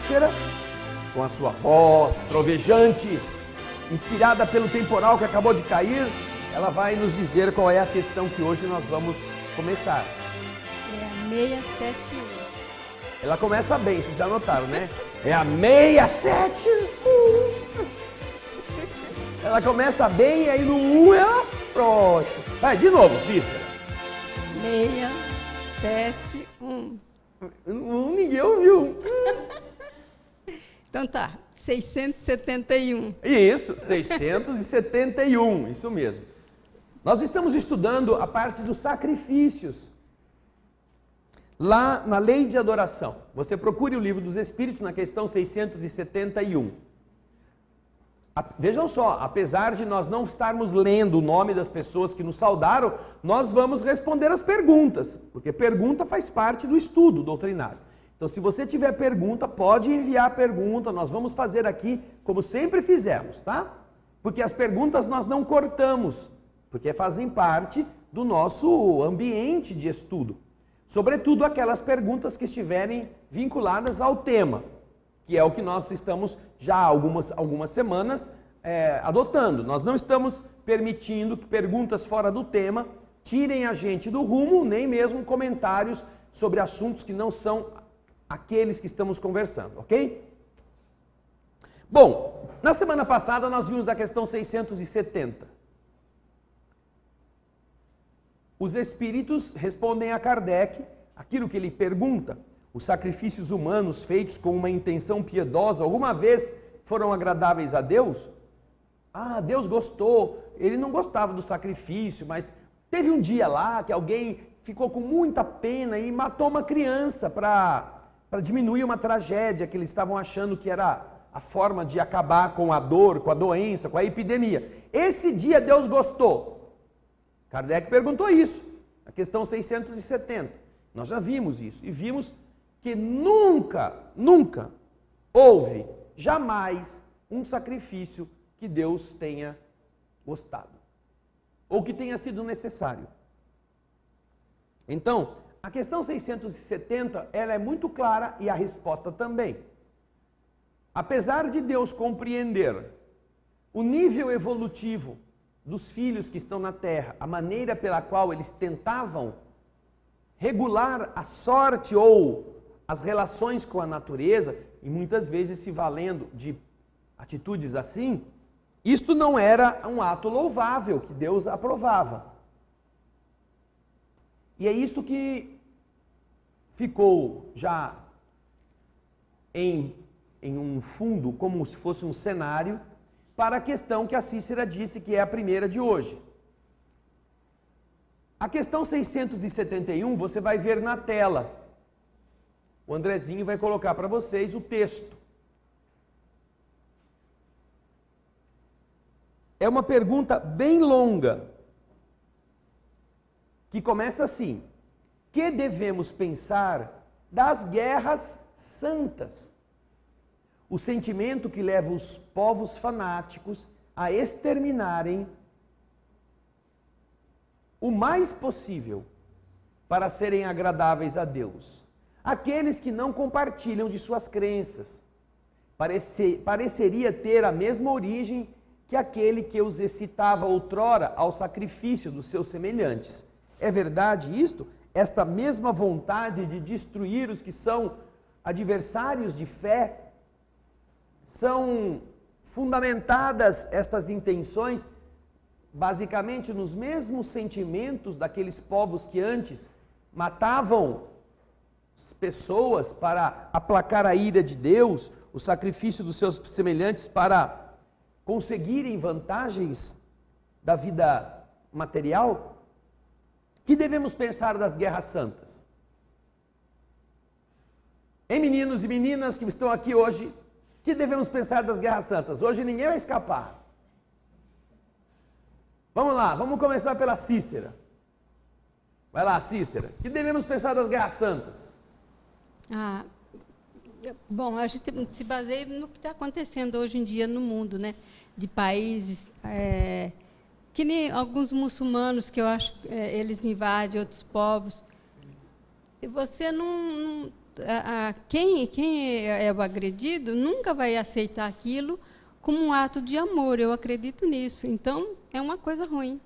Cícera, com a sua voz trovejante, inspirada pelo temporal que acabou de cair, ela vai nos dizer qual é a questão que hoje nós vamos começar. É a 671. Ela começa bem, vocês já notaram, né? É a 671. Ela começa bem e aí no 1 ela frouxa. Vai, de novo, Cícera. 671. Ninguém ouviu. Então tá, 671. Isso, 671, isso mesmo. Nós estamos estudando a parte dos sacrifícios. Lá na Lei de Adoração. Você procure o Livro dos Espíritos na questão 671. Vejam só, apesar de nós não estarmos lendo o nome das pessoas que nos saudaram, nós vamos responder as perguntas, porque pergunta faz parte do estudo doutrinário. Então, se você tiver pergunta, pode enviar a pergunta, nós vamos fazer aqui como sempre fizemos, tá? Porque as perguntas nós não cortamos, porque fazem parte do nosso ambiente de estudo. Sobretudo aquelas perguntas que estiverem vinculadas ao tema, que é o que nós estamos já há algumas semanas adotando. Nós não estamos permitindo que perguntas fora do tema tirem a gente do rumo, nem mesmo comentários sobre assuntos que não são aqueles que estamos conversando, ok? Bom, na semana passada nós vimos a questão 670. Os espíritos respondem a Kardec aquilo que ele pergunta. Os sacrifícios humanos feitos com uma intenção piedosa alguma vez foram agradáveis a Deus? Ah, Deus gostou. Ele não gostava do sacrifício, mas teve um dia lá que alguém ficou com muita pena e matou uma criança para diminuir uma tragédia que eles estavam achando que era a forma de acabar com a dor, com a doença, com a epidemia. Esse dia Deus gostou. Kardec perguntou isso, na questão 670. Nós já vimos isso e vimos que nunca houve, jamais, um sacrifício que Deus tenha gostado, ou que tenha sido necessário. Então, a questão 670, ela é muito clara e a resposta também. Apesar de Deus compreender o nível evolutivo dos filhos que estão na Terra, a maneira pela qual eles tentavam regular a sorte ou as relações com a natureza, e muitas vezes se valendo de atitudes assim, isto não era um ato louvável que Deus aprovava. E é isso que ficou já em um fundo, como se fosse um cenário, para a questão que a Cícera disse que é a primeira de hoje. A questão 671 você vai ver na tela. O Andrezinho vai colocar para vocês o texto. É uma pergunta bem longa, que começa assim: que devemos pensar das guerras santas? O sentimento que leva os povos fanáticos a exterminarem o mais possível para serem agradáveis a Deus aqueles que não compartilham de suas crenças. Pareceria ter a mesma origem que aquele que os excitava outrora ao sacrifício dos seus semelhantes. É verdade isto? Esta mesma vontade de destruir os que são adversários de fé? São fundamentadas estas intenções basicamente nos mesmos sentimentos daqueles povos que antes matavam pessoas para aplacar a ira de Deus, o sacrifício dos seus semelhantes para conseguirem vantagens da vida material? Que devemos pensar das guerras santas? Hein, meninos e meninas que estão aqui hoje, que devemos pensar das guerras santas? Hoje ninguém vai escapar. Vamos lá, vamos começar pela Cícera. Vai lá, Cícera. Que devemos pensar das guerras santas? Bom, a gente se baseia no que está acontecendo hoje em dia no mundo, né? De países, que nem alguns muçulmanos, que eu acho que eles invadem outros povos. E você não quem é o agredido nunca vai aceitar aquilo como um ato de amor. Eu acredito nisso. Então, é uma coisa ruim.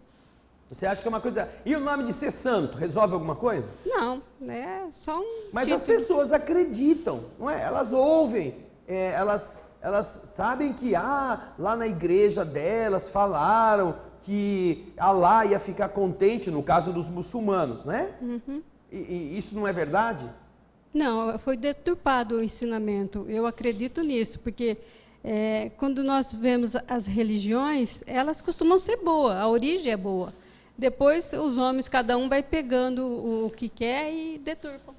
Você acha que é uma coisa... E o nome de ser santo resolve alguma coisa? Não, é só um Mas as título. pessoas acreditam, não é? Elas ouvem, elas sabem que lá na igreja delas falaram que Alá ia ficar contente, no caso dos muçulmanos, né? Uhum. E isso não é verdade? Não, foi deturpado o ensinamento. Eu acredito nisso, porque quando nós vemos as religiões, elas costumam ser boas, a origem é boa. Depois os homens, cada um vai pegando o que quer e deturpam.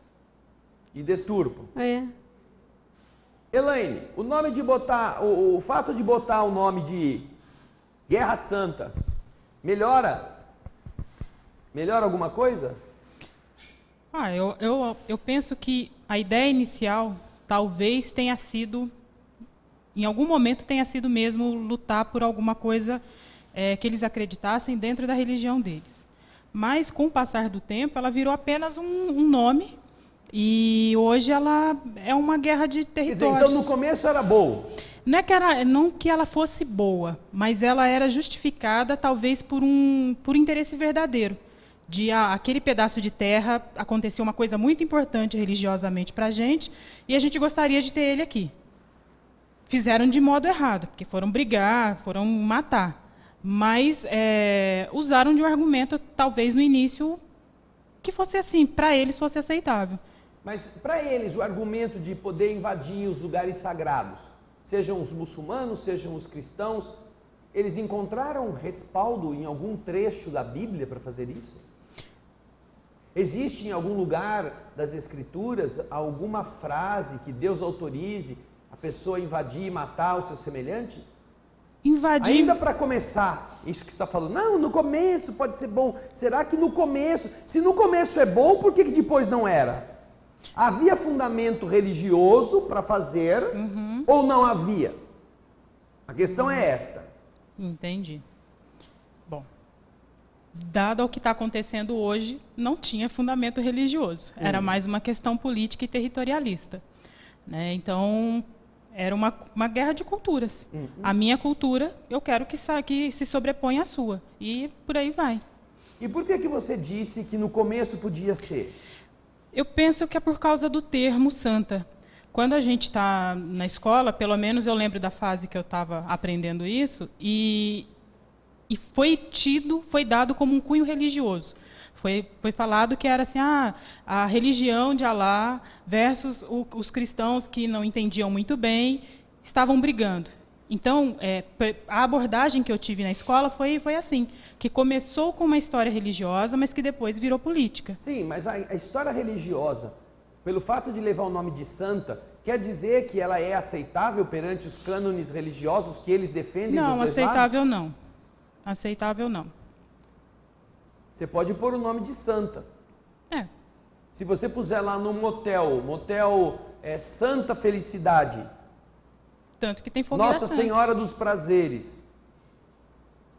E deturpam. É. Elaine, o fato de botar o nome de Guerra Santa, melhora? Melhora alguma coisa? Eu penso que a ideia inicial talvez tenha sido, em algum momento tenha sido mesmo lutar por alguma coisa que eles acreditassem dentro da religião deles. Mas, com o passar do tempo, ela virou apenas um nome e hoje ela é uma guerra de territórios. Quer dizer, então no começo era boa? Não que ela fosse boa, mas ela era justificada talvez por interesse verdadeiro. De aquele pedaço de terra aconteceu uma coisa muito importante religiosamente para a gente e a gente gostaria de ter ele aqui. Fizeram de modo errado, porque foram brigar, foram matar. Mas usaram de um argumento, talvez no início, que fosse assim, para eles fosse aceitável. Mas para eles, o argumento de poder invadir os lugares sagrados, sejam os muçulmanos, sejam os cristãos, eles encontraram respaldo em algum trecho da Bíblia para fazer isso? Existe em algum lugar das Escrituras alguma frase que Deus autorize a pessoa invadir e matar o seu semelhante? Invadir... Ainda para começar, isso que você está falando, não, no começo pode ser bom. Será que no começo, se no começo é bom, por que depois não era? Havia fundamento religioso para fazer ou não havia? A questão é esta. Entendi. Bom, dado o que está acontecendo hoje, não tinha fundamento religioso. Era mais uma questão política e territorialista. Né? Então... era uma guerra de culturas. A minha cultura, eu quero que se sobreponha à sua. E por aí vai. E por que você disse que no começo podia ser? Eu penso que é por causa do termo santa. Quando a gente está na escola, pelo menos eu lembro da fase que eu estava aprendendo isso, e foi dado como um cunho religioso. Foi falado que era assim, a religião de Alá versus os cristãos que não entendiam muito bem, estavam brigando. Então, a abordagem que eu tive na escola foi assim, que começou com uma história religiosa, mas que depois virou política. Sim, mas a história religiosa, pelo fato de levar o nome de santa, quer dizer que ela é aceitável perante os cânones religiosos que eles defendem dos dois lados? Não, aceitável não. Aceitável não. Você pode pôr o nome de santa. Se você puser lá no motel Santa Felicidade, tanto que tem fogueira Nossa santa. Senhora dos Prazeres,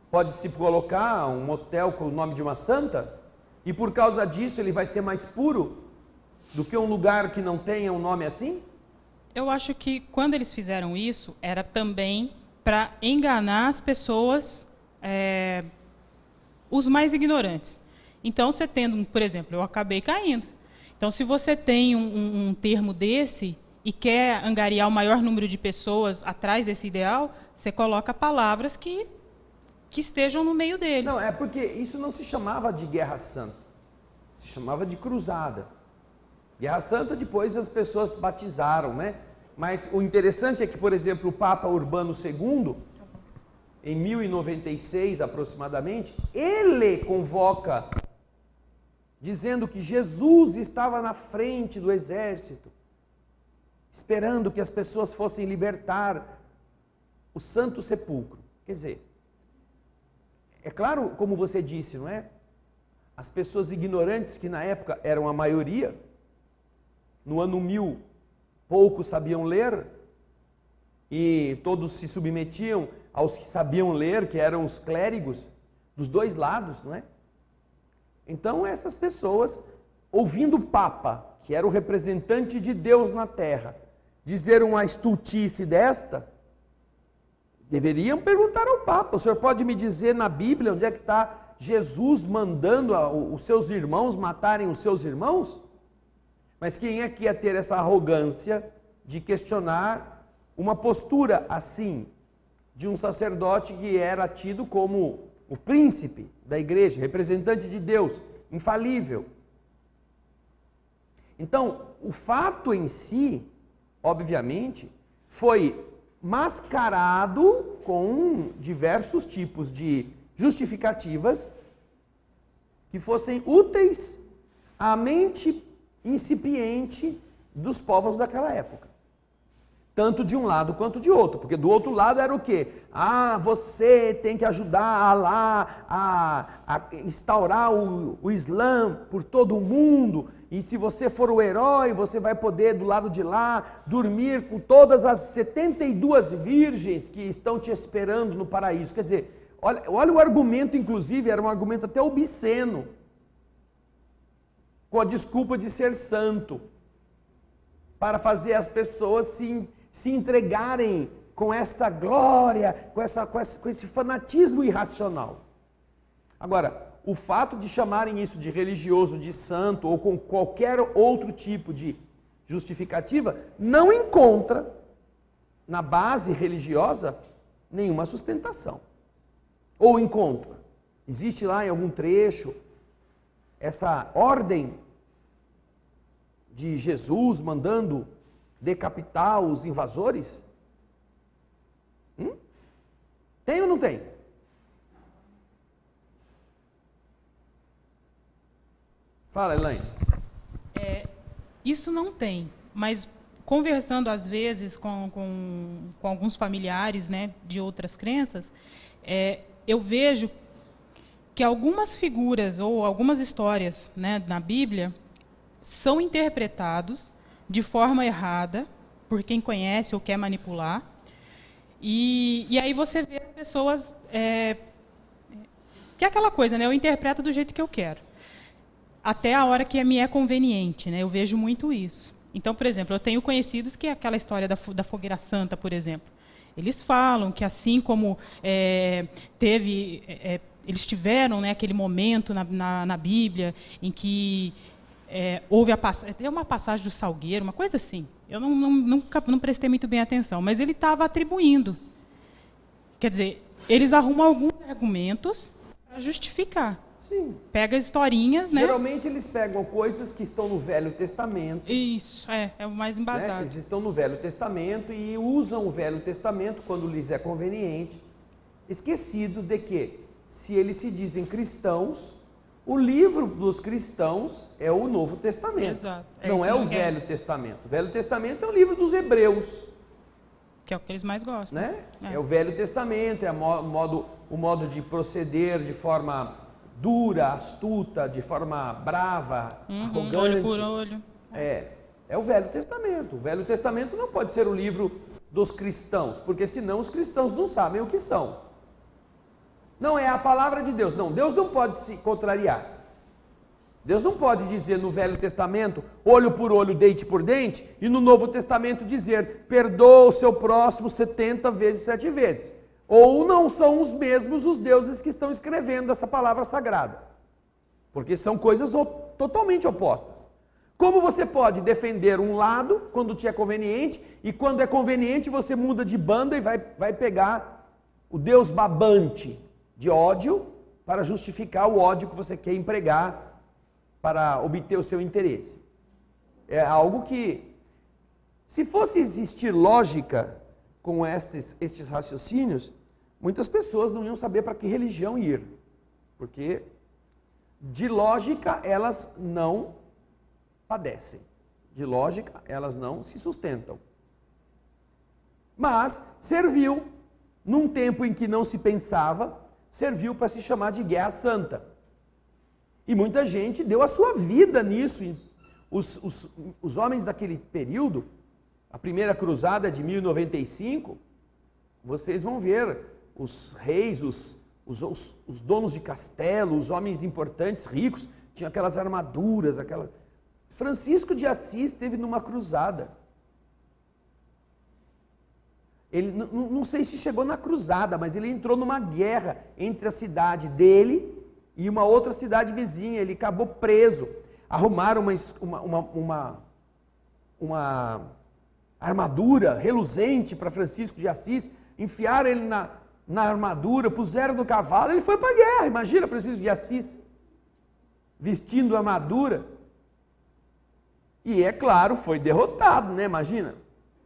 pode-se colocar um motel com o nome de uma santa? E por causa disso ele vai ser mais puro do que um lugar que não tenha um nome assim? Eu acho que quando eles fizeram isso, era também para enganar as pessoas... os mais ignorantes. Então, você tendo, por exemplo, eu acabei caindo. Então, se você tem um termo desse e quer angariar o maior número de pessoas atrás desse ideal, você coloca palavras que estejam no meio deles. Não, é porque isso não se chamava de Guerra Santa. Se chamava de Cruzada. Guerra Santa, depois as pessoas batizaram, né? Mas o interessante é que, por exemplo, o Papa Urbano II... em 1096 aproximadamente, ele convoca, dizendo que Jesus estava na frente do exército, esperando que as pessoas fossem libertar o Santo Sepulcro. Quer dizer, é claro, como você disse, não é? As pessoas ignorantes, que na época eram a maioria, no ano 1000, poucos sabiam ler, e todos se submetiam aos que sabiam ler, que eram os clérigos dos dois lados, não é? Então essas pessoas ouvindo o Papa, que era o representante de Deus na Terra, dizer uma estultice desta, deveriam perguntar ao Papa: o senhor pode me dizer na Bíblia onde é que está Jesus mandando os seus irmãos matarem os seus irmãos? Mas quem é que ia ter essa arrogância de questionar uma postura assim, de um sacerdote que era tido como o príncipe da igreja, representante de Deus, infalível? Então, o fato em si, obviamente, foi mascarado com diversos tipos de justificativas que fossem úteis à mente incipiente dos povos daquela época. Tanto de um lado quanto de outro, porque do outro lado era o quê? Ah, você tem que ajudar Alá a instaurar o Islã por todo o mundo, e se você for o herói, você vai poder do lado de lá dormir com todas as 72 virgens que estão te esperando no paraíso. Quer dizer, olha o argumento, inclusive, era um argumento até obsceno, com a desculpa de ser santo, para fazer as pessoas se entregarem com esta glória, com esse fanatismo irracional. Agora, o fato de chamarem isso de religioso, de santo, ou com qualquer outro tipo de justificativa, não encontra na base religiosa nenhuma sustentação. Ou encontra? Existe lá em algum trecho essa ordem de Jesus mandando decapitar os invasores? Tem ou não tem? Fala, Elaine. Isso não tem, mas conversando às vezes com alguns familiares, né, de outras crenças, eu vejo que algumas figuras ou algumas histórias, né, na Bíblia são interpretados de forma errada por quem conhece ou quer manipular, e aí você vê as pessoas que é aquela coisa, né, eu interpreto do jeito que eu quero, até a hora que me é conveniente, né, eu vejo muito isso. Então, por exemplo, eu tenho conhecidos que é aquela história da fogueira santa, por exemplo. Eles falam que assim como eles tiveram, né, aquele momento na Bíblia em que houve uma passagem do salgueiro, uma coisa assim. Eu nunca prestei muito bem atenção, mas ele estava atribuindo. Quer dizer, eles arrumam alguns argumentos para justificar. Sim. Pega historinhas, né? Geralmente eles pegam coisas que estão no Velho Testamento. Isso, é o mais embasado. Né? Eles estão no Velho Testamento e usam o Velho Testamento quando lhes é conveniente, esquecidos de que, se eles se dizem cristãos, o livro dos cristãos é o Novo Testamento. Exato. Não é o Velho Testamento. O Velho Testamento é o livro dos Hebreus. Que é o que eles mais gostam. Né? É o Velho Testamento, é o modo de proceder de forma dura, astuta, de forma brava, arrogante. Olho por olho. É o Velho Testamento. O Velho Testamento não pode ser o livro dos cristãos, porque senão os cristãos não sabem o que são. Não é a palavra de Deus. Não, Deus não pode se contrariar. Deus não pode dizer no Velho Testamento, olho por olho, dente por dente, e no Novo Testamento dizer, perdoa o seu próximo 70 vezes, 7 vezes. Ou não são os mesmos os deuses que estão escrevendo essa palavra sagrada. Porque são coisas totalmente opostas. Como você pode defender um lado quando te é conveniente, e quando é conveniente você muda de banda e vai pegar o Deus babante de ódio para justificar o ódio que você quer empregar para obter o seu interesse. É algo que, se fosse existir lógica com estes raciocínios, muitas pessoas não iam saber para que religião ir, porque de lógica elas não padecem, de lógica elas não se sustentam. Mas serviu, num tempo em que não se pensava, serviu para se chamar de Guerra Santa. E muita gente deu a sua vida nisso. Os homens daquele período, a primeira cruzada de 1095, vocês vão ver os reis, os donos de castelo, os homens importantes, ricos, tinham aquelas armaduras, Francisco de Assis esteve numa cruzada. Ele, não sei se chegou na cruzada, mas ele entrou numa guerra entre a cidade dele e uma outra cidade vizinha. Ele acabou preso. Arrumaram uma armadura reluzente para Francisco de Assis, enfiaram ele na armadura, puseram no cavalo, ele foi para a guerra. Imagina Francisco de Assis vestindo a armadura. E é claro, foi derrotado, né? Imagina.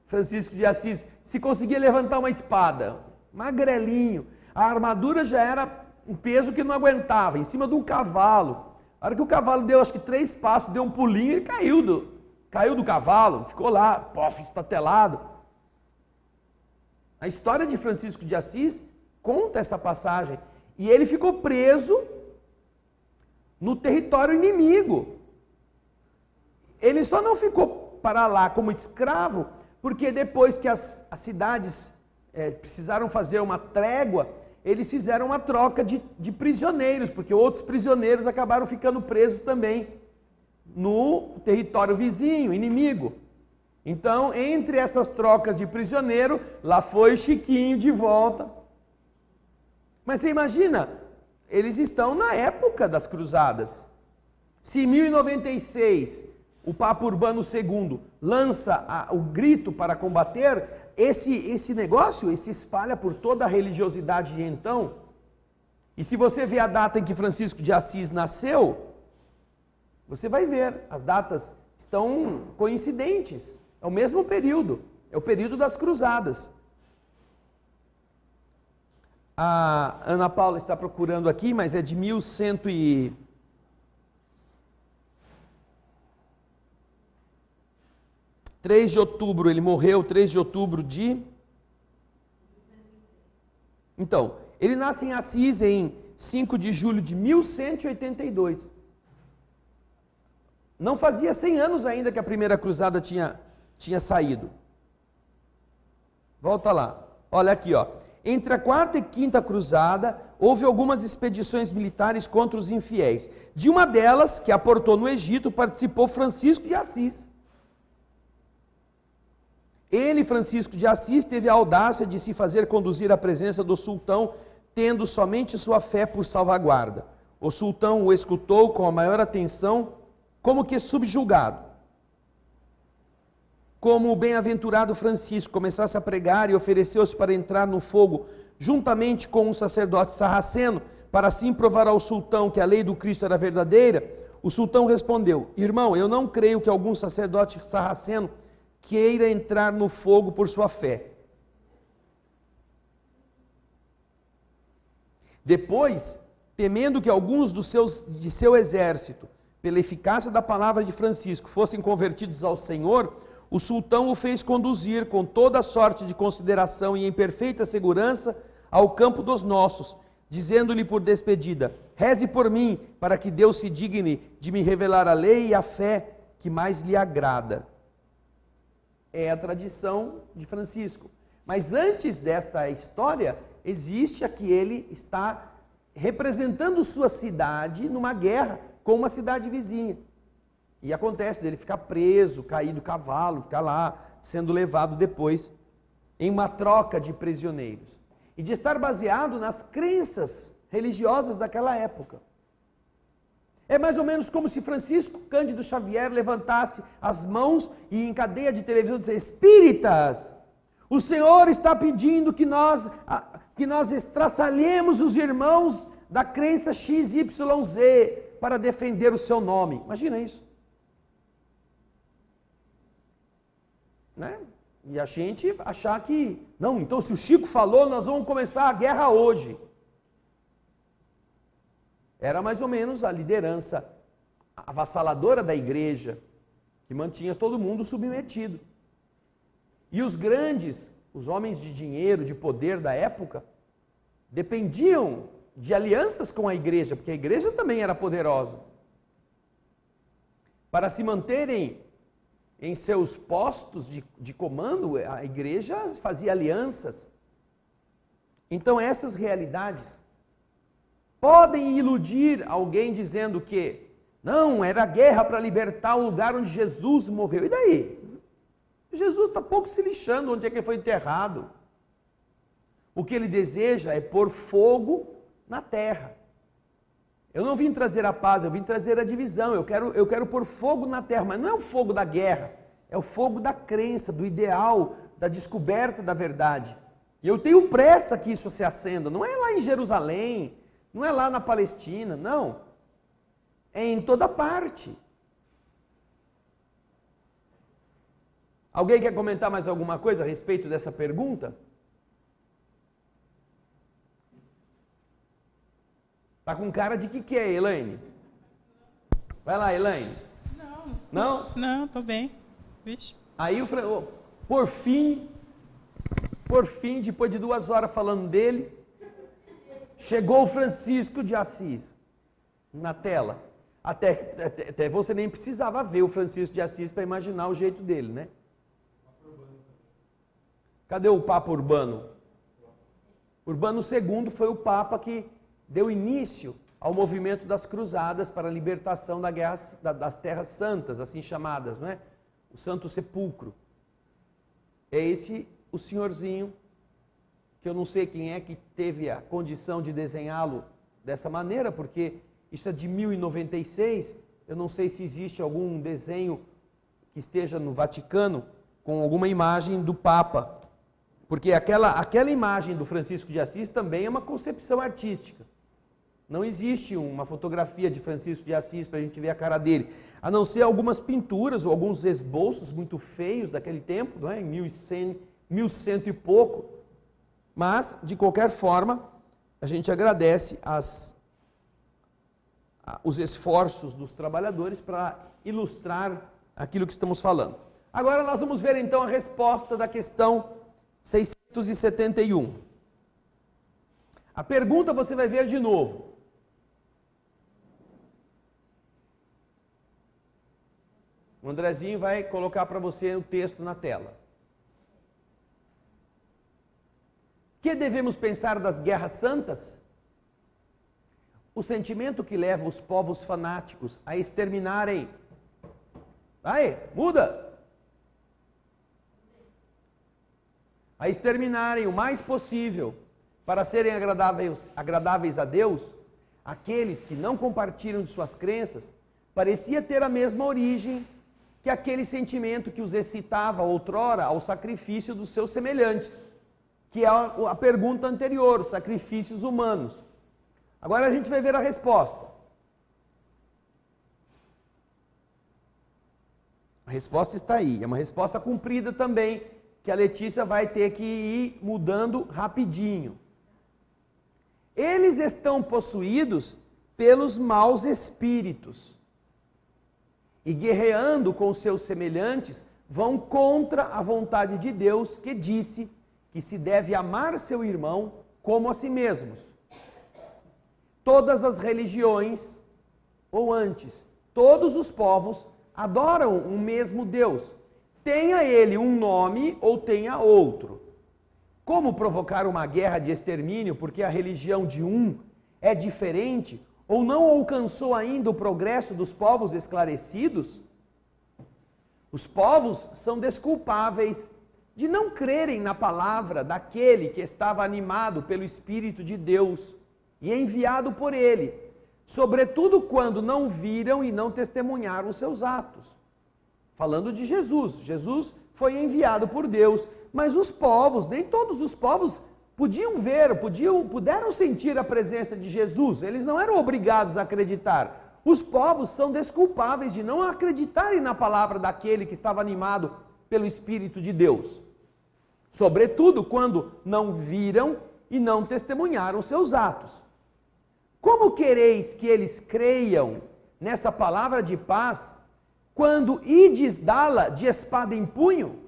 Francisco de Assis, se conseguia levantar uma espada, magrelinho, a armadura já era um peso que não aguentava, em cima de um cavalo. A hora que o cavalo deu, acho que 3 passos, deu um pulinho, ele caiu do cavalo, ficou lá, pof, estatelado. A história de Francisco de Assis conta essa passagem. E ele ficou preso no território inimigo. Ele só não ficou para lá como escravo, porque depois que as cidades precisaram fazer uma trégua, eles fizeram uma troca de prisioneiros, porque outros prisioneiros acabaram ficando presos também no território vizinho, inimigo. Então, entre essas trocas de prisioneiro, lá foi Chiquinho de volta. Mas você imagina, eles estão na época das cruzadas. Se em 1096 o Papa Urbano II lança o grito para combater, esse negócio se espalha por toda a religiosidade de então. E se você vê a data em que Francisco de Assis nasceu, você vai ver, as datas estão coincidentes. É o mesmo período, é o período das cruzadas. A Ana Paula está procurando aqui, mas é de 3 de outubro, ele morreu 3 de outubro de... Então, ele nasce em Assis em 5 de julho de 1182. Não fazia 100 anos ainda que a primeira cruzada tinha saído. Volta lá. Olha aqui, ó. Entre a quarta e quinta cruzada, houve algumas expedições militares contra os infiéis. De uma delas, que aportou no Egito, participou Francisco de Assis. Ele, Francisco de Assis, teve a audácia de se fazer conduzir à presença do sultão, tendo somente sua fé por salvaguarda. O sultão o escutou com a maior atenção, como que subjugado. Como o bem-aventurado Francisco começasse a pregar e ofereceu-se para entrar no fogo, juntamente com um sacerdote sarraceno, para assim provar ao sultão que a lei do Cristo era verdadeira, o sultão respondeu: irmão, eu não creio que algum sacerdote sarraceno queira entrar no fogo por sua fé. Depois, temendo que alguns de seu exército, pela eficácia da palavra de Francisco, fossem convertidos ao Senhor, o sultão o fez conduzir com toda sorte de consideração e em perfeita segurança ao campo dos nossos, dizendo-lhe por despedida: reze por mim, para que Deus se digne de me revelar a lei e a fé que mais lhe agrada. É a tradição de Francisco. Mas antes desta história, existe a que ele está representando sua cidade numa guerra com uma cidade vizinha. E acontece dele ficar preso, cair do cavalo, ficar lá, sendo levado depois em uma troca de prisioneiros. E de estar baseado nas crenças religiosas daquela época. É mais ou menos como se Francisco Cândido Xavier levantasse as mãos e em cadeia de televisão dissesse: espíritas, o Senhor está pedindo que nós estraçalhemos os irmãos da crença XYZ para defender o seu nome. Imagina isso. Né? E a gente achar que, não, então se o Chico falou, nós vamos começar a guerra hoje. Era mais ou menos a liderança avassaladora da igreja, que mantinha todo mundo submetido. E os grandes, os homens de dinheiro, de poder da época, dependiam de alianças com a igreja, porque a igreja também era poderosa. Para se manterem em seus postos de comando, a igreja fazia alianças. Então essas realidades podem iludir alguém dizendo que Não, era guerra para libertar o lugar onde Jesus morreu. E daí? Jesus está pouco se lixando onde é que ele foi enterrado. O que ele deseja é pôr fogo na terra. Eu não vim trazer a paz, eu vim trazer a divisão. Eu quero pôr fogo na terra, mas não é o fogo da guerra, é o fogo da crença, do ideal, da descoberta da verdade. E eu tenho pressa que isso se acenda. Não é lá em Jerusalém, não é lá na Palestina, não. É em toda parte. Alguém quer comentar mais alguma coisa a respeito dessa pergunta? Tá com cara de que é, Elaine? Vai lá, Elaine. Não? Não, tô bem. Vixe. Aí, por fim, depois de 2 horas falando dele, chegou o Francisco de Assis na tela. Até você nem precisava ver o Francisco de Assis para imaginar o jeito dele, né? Cadê o Papa Urbano? Urbano II foi o Papa que deu início ao movimento das cruzadas para a libertação das terras santas, assim chamadas, não é? O Santo Sepulcro. É esse o senhorzinho, que eu não sei quem é que teve a condição de desenhá-lo dessa maneira, porque isso é de 1096, eu não sei se existe algum desenho que esteja no Vaticano com alguma imagem do Papa, porque aquela imagem do Francisco de Assis também é uma concepção artística. Não existe uma fotografia de Francisco de Assis para a gente ver a cara dele, a não ser algumas pinturas ou alguns esboços muito feios daquele tempo, não é? Em 1100 e pouco. Mas, de qualquer forma, a gente agradece os esforços dos trabalhadores para ilustrar aquilo que estamos falando. Agora nós vamos ver então a resposta da questão 671. A pergunta você vai ver de novo. O Andrezinho vai colocar para você o texto na tela. Que devemos pensar das guerras santas? O sentimento que leva os povos fanáticos a exterminarem. Vai, muda! A exterminarem o mais possível, para serem agradáveis a Deus, aqueles que não compartilham de suas crenças, parecia ter a mesma origem que aquele sentimento que os excitava outrora ao sacrifício dos seus semelhantes, que é a pergunta anterior, sacrifícios humanos. Agora a gente vai ver a resposta. A resposta está aí, é uma resposta cumprida também, que a Letícia vai ter que ir mudando rapidinho. Eles estão possuídos pelos maus espíritos e guerreando com seus semelhantes, vão contra a vontade de Deus, que disse que se deve amar seu irmão como a si mesmos. Todas as religiões, ou antes, todos os povos adoram um mesmo Deus, tenha ele um nome ou tenha outro. Como provocar uma guerra de extermínio porque a religião de um é diferente ou não alcançou ainda o progresso dos povos esclarecidos? Os povos são desculpáveis de não crerem na palavra daquele que estava animado pelo Espírito de Deus e enviado por ele, sobretudo quando não viram e não testemunharam os seus atos. Falando de Jesus, Jesus foi enviado por Deus, mas os povos, nem todos os povos puderam sentir a presença de Jesus, eles não eram obrigados a acreditar. Os povos são desculpáveis de não acreditarem na palavra daquele que estava animado pelo Espírito de Deus, sobretudo quando não viram e não testemunharam seus atos. Como quereis que eles creiam nessa palavra de paz, quando ides dá-la de espada em punho?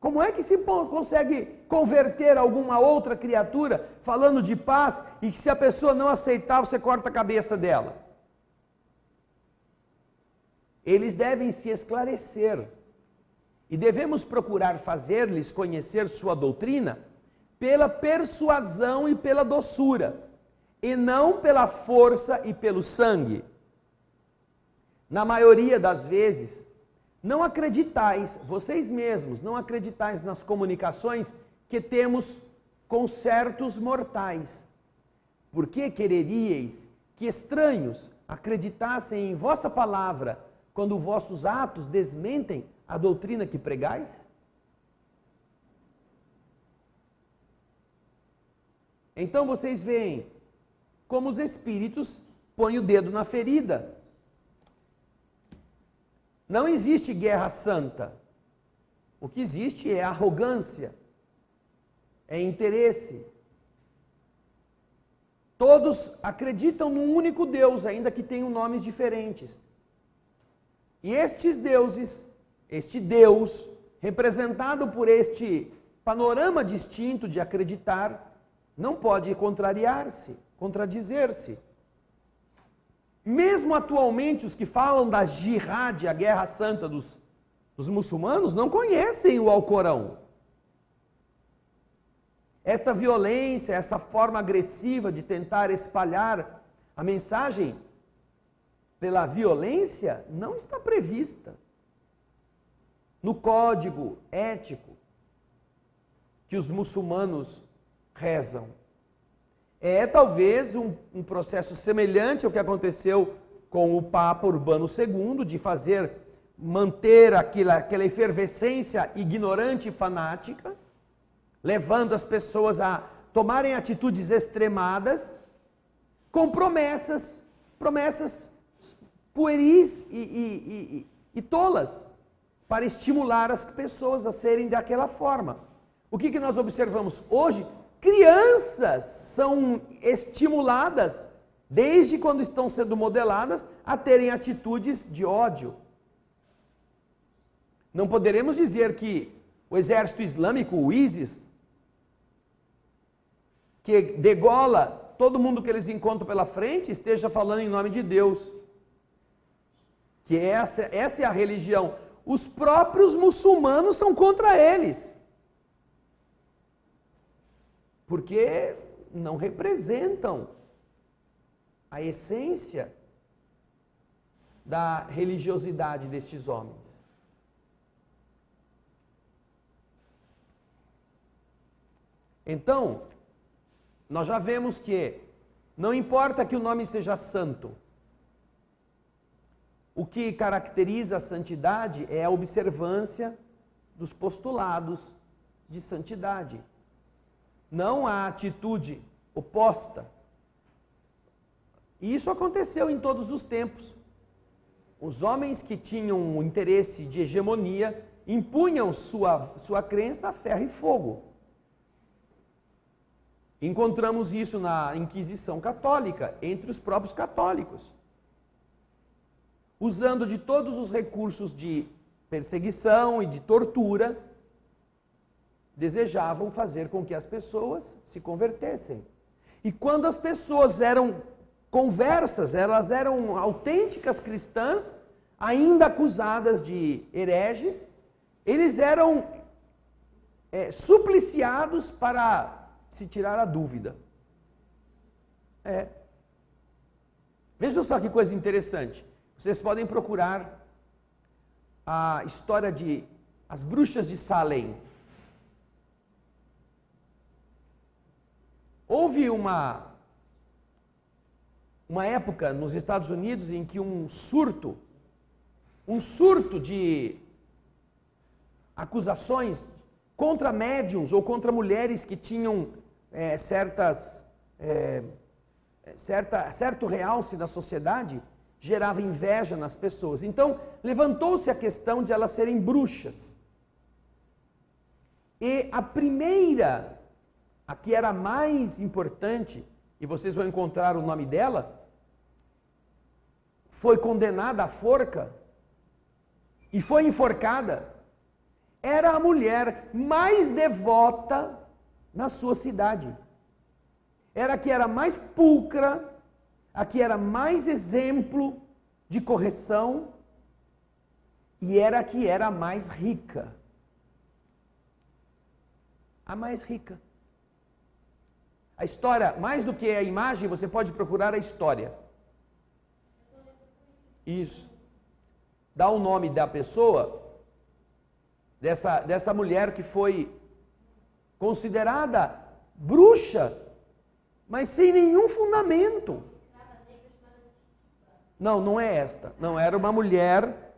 Como é que se consegue converter alguma outra criatura falando de paz e que se a pessoa não aceitar, você corta a cabeça dela? Eles devem se esclarecer e devemos procurar fazer-lhes conhecer sua doutrina pela persuasão e pela doçura, e não pela força e pelo sangue. Na maioria das vezes, não acreditais, vocês mesmos, não acreditais nas comunicações que temos com certos mortais. Por que quereríeis que estranhos acreditassem em vossa palavra, quando vossos atos desmentem a doutrina que pregais? Então vocês veem como os espíritos põem o dedo na ferida. Não existe guerra santa. O que existe é arrogância, é interesse. Todos acreditam num único Deus, ainda que tenham nomes diferentes. E estes deuses, este Deus, representado por este panorama distinto de acreditar, não pode contrariar-se, contradizer-se. Mesmo atualmente, os que falam da jihad, a guerra santa dos muçulmanos, não conhecem o Alcorão. Esta violência, essa forma agressiva de tentar espalhar a mensagem pela violência, não está prevista no código ético que os muçulmanos rezam. É talvez um processo semelhante ao que aconteceu com o Papa Urbano II, de manter aquela efervescência ignorante e fanática, levando as pessoas a tomarem atitudes extremadas, com promessas pueris e tolas, para estimular as pessoas a serem daquela forma. O que nós observamos hoje? Crianças são estimuladas, desde quando estão sendo modeladas, a terem atitudes de ódio. Não poderemos dizer que o exército islâmico, o ISIS, que degola todo mundo que eles encontram pela frente, esteja falando em nome de Deus. Que essa é a religião. Os próprios muçulmanos são contra eles. Porque não representam a essência da religiosidade destes homens. Então, nós já vemos que não importa que o nome seja santo, o que caracteriza a santidade é a observância dos postulados de santidade. Não a atitude oposta. E isso aconteceu em todos os tempos. Os homens que tinham um interesse de hegemonia impunham sua crença a ferro e fogo. Encontramos isso na Inquisição Católica, entre os próprios católicos. Usando de todos os recursos de perseguição e de tortura, desejavam fazer com que as pessoas se convertessem. E quando as pessoas eram conversas, elas eram autênticas cristãs, ainda acusadas de hereges, eles eram supliciados para se tirar a dúvida. Vejam só que coisa interessante. Vocês podem procurar a história de as bruxas de Salem. Houve uma época nos Estados Unidos em que um surto de acusações contra médiuns ou contra mulheres que tinham certo realce na sociedade, gerava inveja nas pessoas. Então, levantou-se a questão de elas serem bruxas. E a primeira, a que era mais importante, e vocês vão encontrar o nome dela, foi condenada à forca e foi enforcada, era a mulher mais devota na sua cidade. Era a que era mais pulcra, a que era mais exemplo de correção, e era a que era a mais rica. A mais rica. A história, mais do que a imagem, você pode procurar a história. Isso. Dá o nome da pessoa, dessa mulher que foi considerada bruxa, mas sem nenhum fundamento. Não, não é esta. Não, era uma mulher.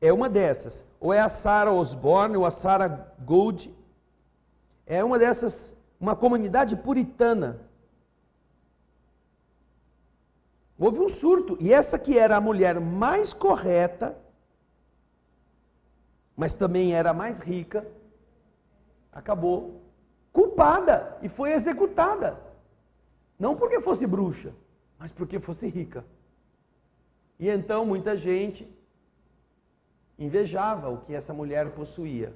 É uma dessas. Ou é a Sarah Osborne, ou a Sarah Gold. É uma dessas, uma comunidade puritana. Houve um surto. E essa que era a mulher mais correta, mas também era a mais rica, acabou culpada e foi executada. Não porque fosse bruxa, mas porque fosse rica. E então muita gente invejava o que essa mulher possuía.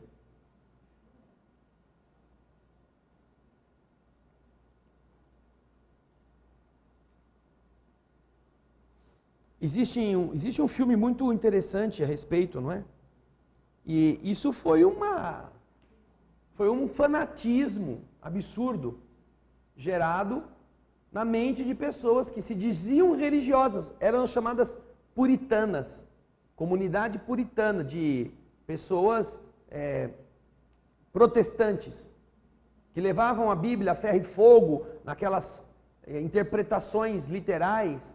Existe um filme muito interessante a respeito, não é? E isso foi um fanatismo absurdo gerado na mente de pessoas que se diziam religiosas, eram chamadas puritanas, comunidade puritana de pessoas protestantes, que levavam a Bíblia a ferro e fogo naquelas interpretações literais.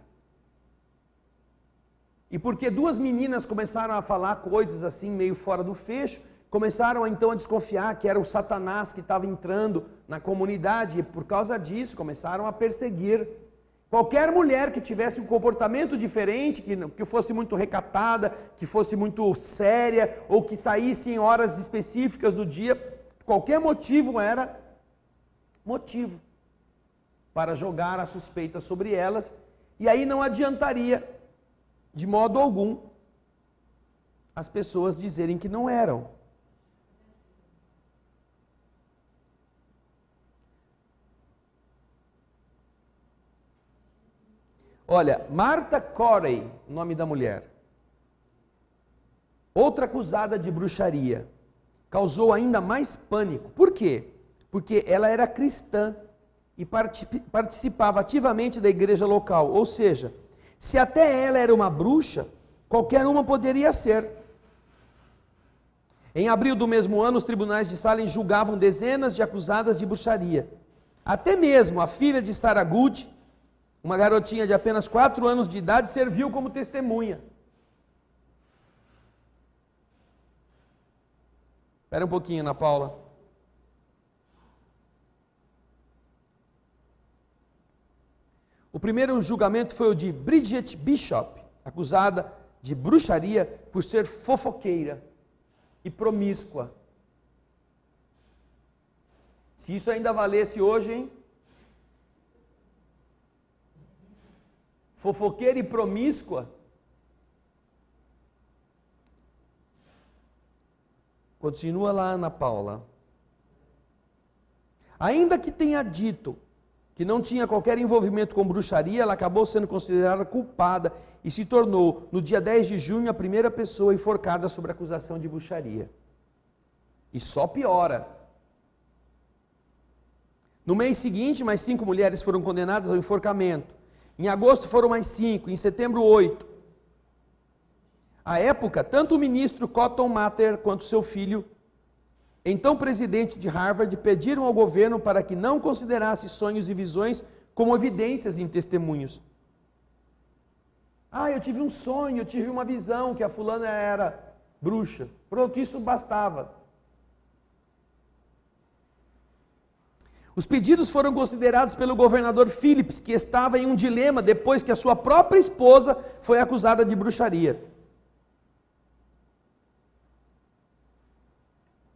E porque duas meninas começaram a falar coisas assim meio fora do fecho, começaram então a desconfiar que era o Satanás que estava entrando na comunidade, e por causa disso começaram a perseguir qualquer mulher que tivesse um comportamento diferente, que fosse muito recatada, que fosse muito séria, ou que saísse em horas específicas do dia. Qualquer motivo era motivo para jogar a suspeita sobre elas, e aí não adiantaria de modo algum as pessoas dizerem que não eram. Olha, Martha Corey, o nome da mulher, outra acusada de bruxaria, causou ainda mais pânico. Por quê? Porque ela era cristã e participava ativamente da igreja local, ou seja, se até ela era uma bruxa, qualquer uma poderia ser. Em abril do mesmo ano, os tribunais de Salem julgavam dezenas de acusadas de bruxaria. Até mesmo a filha de Sarah Good, uma garotinha de apenas 4 anos de idade, serviu como testemunha. Espera um pouquinho, Ana Paula. O primeiro julgamento foi o de Bridget Bishop, acusada de bruxaria por ser fofoqueira e promíscua. Se isso ainda valesse hoje, hein? Fofoqueira e promíscua. Continua lá, Ana Paula. Ainda que tenha dito que não tinha qualquer envolvimento com bruxaria, ela acabou sendo considerada culpada e se tornou, no dia 10 de junho, a primeira pessoa enforcada sob acusação de bruxaria. E só piora. No mês seguinte, mais 5 mulheres foram condenadas ao enforcamento. Em agosto foram mais 5, em setembro 8. À época, tanto o ministro Cotton Mather quanto seu filho, então presidente de Harvard, pediram ao governo para que não considerasse sonhos e visões como evidências em testemunhos. Eu tive um sonho, eu tive uma visão que a fulana era bruxa. Pronto, isso bastava. Os pedidos foram considerados pelo governador Phillips, que estava em um dilema depois que a sua própria esposa foi acusada de bruxaria.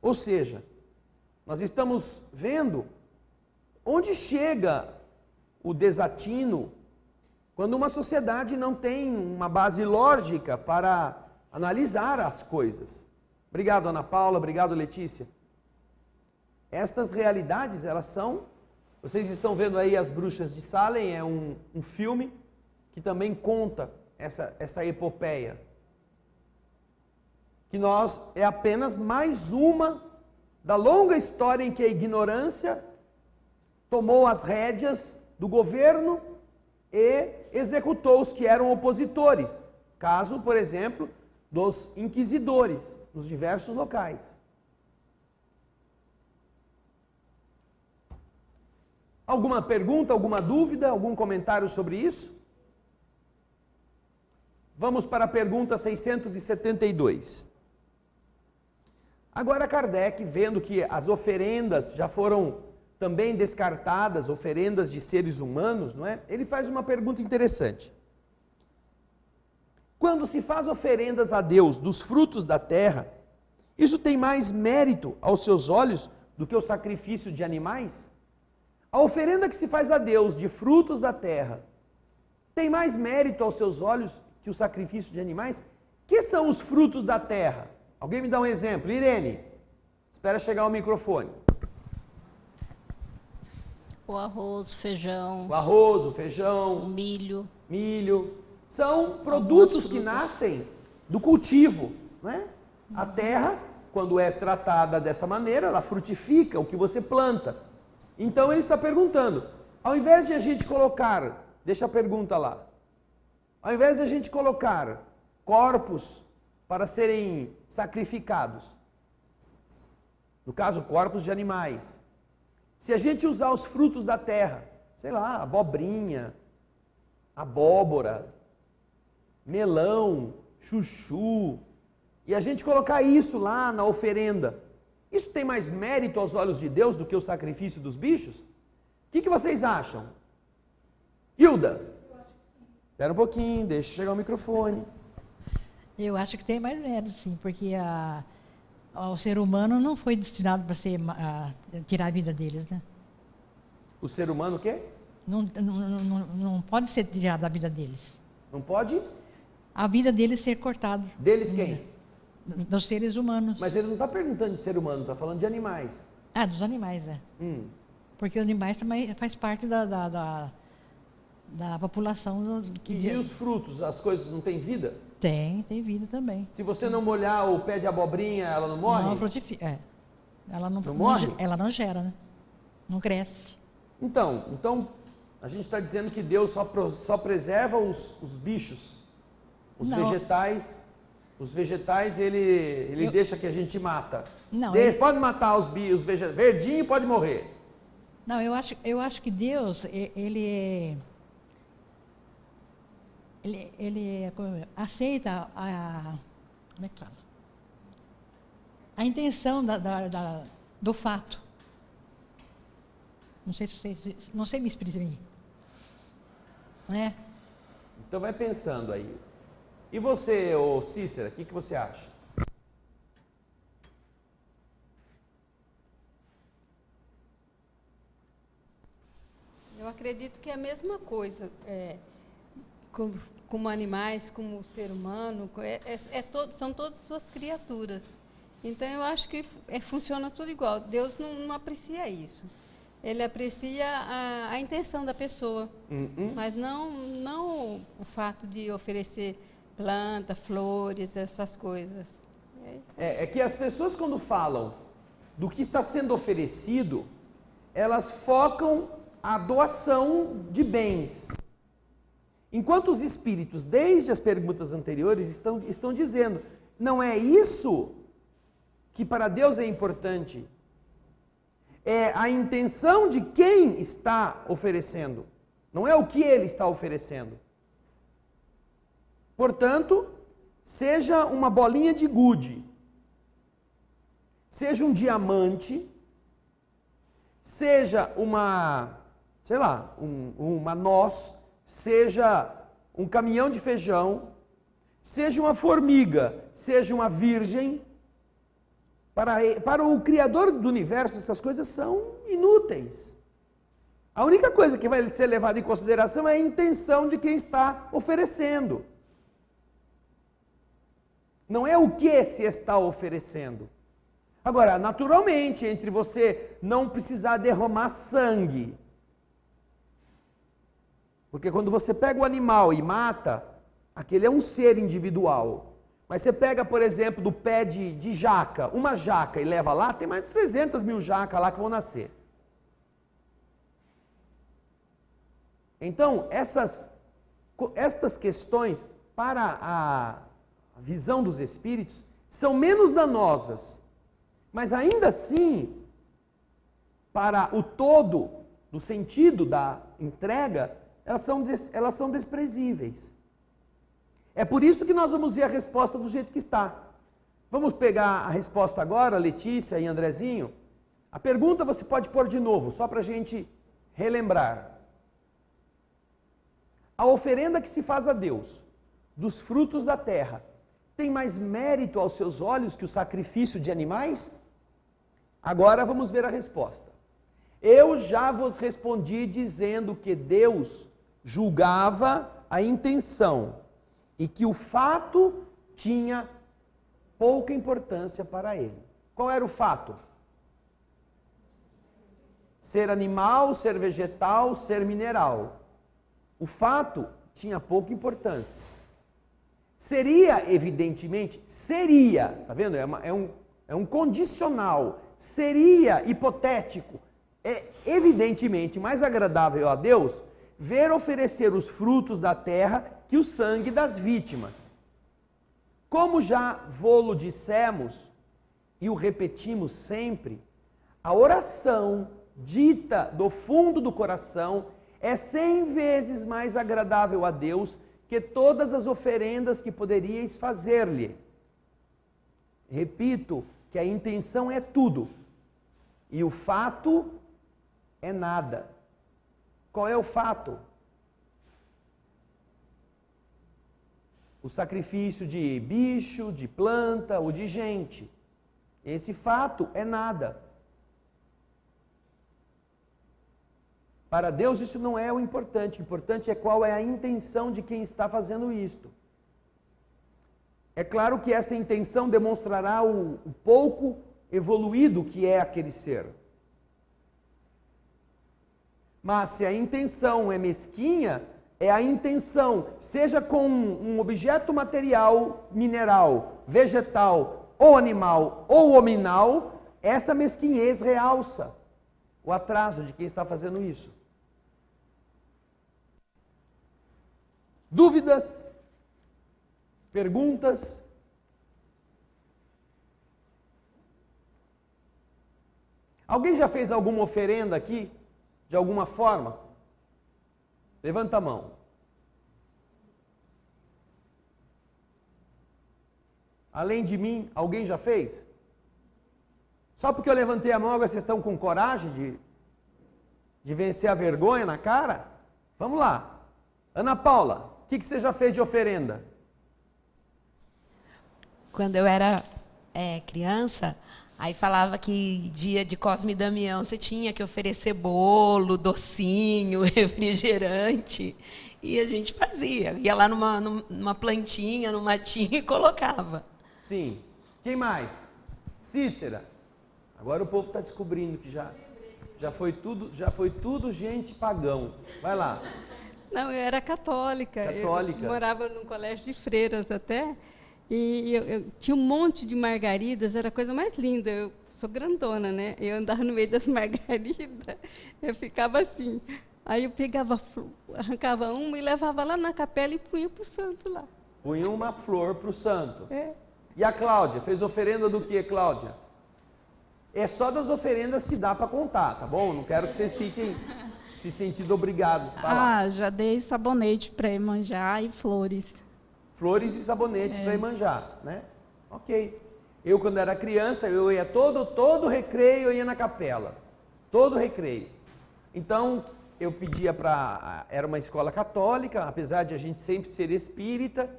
Ou seja, nós estamos vendo onde chega o desatino quando uma sociedade não tem uma base lógica para analisar as coisas. Obrigado, Ana Paula, obrigado, Letícia. Estas realidades, elas são... Vocês estão vendo aí As Bruxas de Salem, é um filme que também conta essa epopeia. Que é apenas mais uma da longa história em que a ignorância tomou as rédeas do governo e executou os que eram opositores. Caso, por exemplo, dos inquisidores nos diversos locais. Alguma pergunta, alguma dúvida, algum comentário sobre isso? Vamos para a pergunta 672. Agora Kardec, vendo que as oferendas já foram também descartadas, oferendas de seres humanos, não é? Ele faz uma pergunta interessante. Quando se faz oferendas a Deus dos frutos da terra, isso tem mais mérito aos seus olhos do que o sacrifício de animais? A oferenda que se faz a Deus de frutos da terra tem mais mérito aos seus olhos que o sacrifício de animais? Que são os frutos da terra? Alguém me dá um exemplo? Irene, espera chegar o microfone. O arroz, feijão, O arroz, o feijão, o milho. milho, são produtos que frutas. nascem do cultivo, não é? A terra, quando é tratada dessa maneira, ela frutifica o que você planta. Então ele está perguntando, ao invés de a gente colocar, deixa a pergunta lá, ao invés de a gente colocar corpos para serem sacrificados, no caso corpos de animais, se a gente usar os frutos da terra, sei lá, abobrinha, abóbora, melão, chuchu, e a gente colocar isso lá na oferenda, isso tem mais mérito aos olhos de Deus do que o sacrifício dos bichos? O que vocês acham? Hilda? Espera um pouquinho, deixa chegar o microfone. Eu acho que tem mais mérito, sim, porque o ser humano não foi destinado para tirar a vida deles, né? O ser humano o quê? Não pode ser tirada a vida deles. Não pode? A vida deles ser cortada. Deles quem? Dos seres humanos. Mas ele não está perguntando de ser humano, está falando de animais. Ah, dos animais, é. Porque os animais também faz parte da população. E os frutos, as coisas não têm vida? Tem vida também. Se você não molhar o pé de abobrinha, ela não morre? Não frutifica. É. Ela não morre? Ela não gera, né? Não cresce. Então a gente está dizendo que Deus só preserva os bichos, os Não. vegetais. Os vegetais ele deixa que a gente mata. Não, Pode matar os vegetais, verdinho pode morrer. Não, eu acho que Deus, ele aceita como é que fala? A intenção do fato. Não sei me expressar. Né? Então vai pensando aí. E você, ô Cícera, o que você acha? Eu acredito que é a mesma coisa, como animais, como o ser humano, são todas suas criaturas. Então eu acho que funciona tudo igual. Deus não aprecia isso. Ele aprecia a intenção da pessoa, mas não o fato de oferecer planta, flores, essas coisas. É que as pessoas quando falam do que está sendo oferecido, elas focam a doação de bens. Enquanto os espíritos, desde as perguntas anteriores, estão dizendo, não é isso que para Deus é importante. É a intenção de quem está oferecendo, não é o que ele está oferecendo. Portanto, seja uma bolinha de gude, seja um diamante, seja uma noz, seja um caminhão de feijão, seja uma formiga, seja uma virgem, para o Criador do universo essas coisas são inúteis. A única coisa que vai ser levada em consideração é a intenção de quem está oferecendo. Não é o que se está oferecendo. Agora, naturalmente, entre você não precisar derramar sangue, porque quando você pega o animal e mata, aquele é um ser individual. Mas você pega, por exemplo, do pé de jaca, uma jaca e leva lá, tem mais de 300 mil jacas lá que vão nascer. Então, estas questões, para a visão dos espíritos, são menos danosas, mas ainda assim, para o todo do sentido da entrega, elas são desprezíveis. É por isso que nós vamos ver a resposta do jeito que está. Vamos pegar a resposta agora, Letícia e Andrezinho? A pergunta você pode pôr de novo, só para a gente relembrar. A oferenda que se faz a Deus, dos frutos da terra, tem mais mérito aos seus olhos que o sacrifício de animais? Agora vamos ver a resposta. Eu já vos respondi dizendo que Deus julgava a intenção e que o fato tinha pouca importância para ele. Qual era o fato? Ser animal, ser vegetal, ser mineral. O fato tinha pouca importância. Seria, evidentemente, tá vendo? É um condicional. Seria hipotético, evidentemente mais agradável a Deus ver oferecer os frutos da terra que o sangue das vítimas. Como já vô-lo dissemos e o repetimos sempre, a oração dita do fundo do coração é 100 vezes mais agradável a Deus que todas as oferendas que poderíeis fazer-lhe. Repito que a intenção é tudo e o fato é nada. Qual é o fato? O sacrifício de bicho, de planta ou de gente. Esse fato é nada. Para Deus isso não é o importante é qual é a intenção de quem está fazendo isto. É claro que essa intenção demonstrará o pouco evoluído que é aquele ser. Mas se a intenção é mesquinha, é a intenção, seja com um objeto material, mineral, vegetal, ou animal, ou hominal, essa mesquinhez realça o atraso de quem está fazendo isso. Dúvidas? Perguntas? Alguém já fez alguma oferenda aqui? De alguma forma? Levanta a mão. Além de mim, alguém já fez? Só porque eu levantei a mão, agora vocês estão com coragem de vencer a vergonha na cara? Vamos lá. Ana Paula, o que você já fez de oferenda? Quando eu era criança, aí falava que dia de Cosme e Damião você tinha que oferecer bolo, docinho, refrigerante. E a gente fazia. Ia lá numa plantinha, num matinho e colocava. Sim. Quem mais? Cícera. Agora o povo está descobrindo que já foi tudo gente pagão. Vai lá. Não, eu era católica. Católica. Eu morava num colégio de freiras até. E eu tinha um monte de margaridas, era a coisa mais linda. Eu sou grandona, né? Eu andava no meio das margaridas, eu ficava assim. Aí eu pegava, arrancava uma e levava lá na capela e punha para o santo lá. Punha uma flor para o santo. É. E a Cláudia? Fez oferenda do que, Cláudia? É só das oferendas que dá para contar, tá bom? Não quero que vocês fiquem se sentindo obrigados a falar. Já dei sabonete para Iemanjá e flores. Flores e sabonetes para Iemanjá, né? Ok. Eu, quando era criança, eu ia todo recreio, eu ia na capela. Todo recreio. Então, eu pedia para... Era uma escola católica, apesar de a gente sempre ser espírita,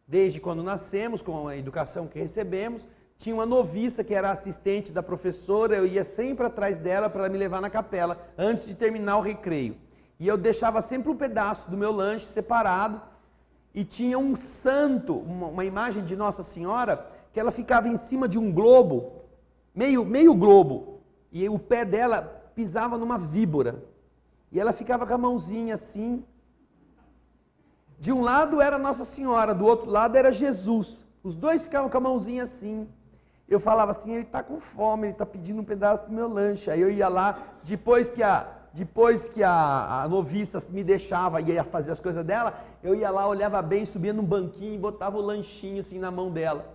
desde quando nascemos, com a educação que recebemos. Tinha uma noviça que era assistente da professora, eu ia sempre atrás dela para ela me levar na capela, antes de terminar o recreio. E eu deixava sempre um pedaço do meu lanche separado, e tinha um santo, uma imagem de Nossa Senhora, que ela ficava em cima de um globo, meio globo, e o pé dela pisava numa víbora. E ela ficava com a mãozinha assim. De um lado era Nossa Senhora, do outro lado era Jesus. Os dois ficavam com a mãozinha assim. Eu falava assim, ele está com fome, ele está pedindo um pedaço do meu lanche. Aí eu ia lá, depois que a noviça me deixava e ia fazer as coisas dela, eu ia lá, olhava bem, subia num banquinho e botava o lanchinho assim na mão dela.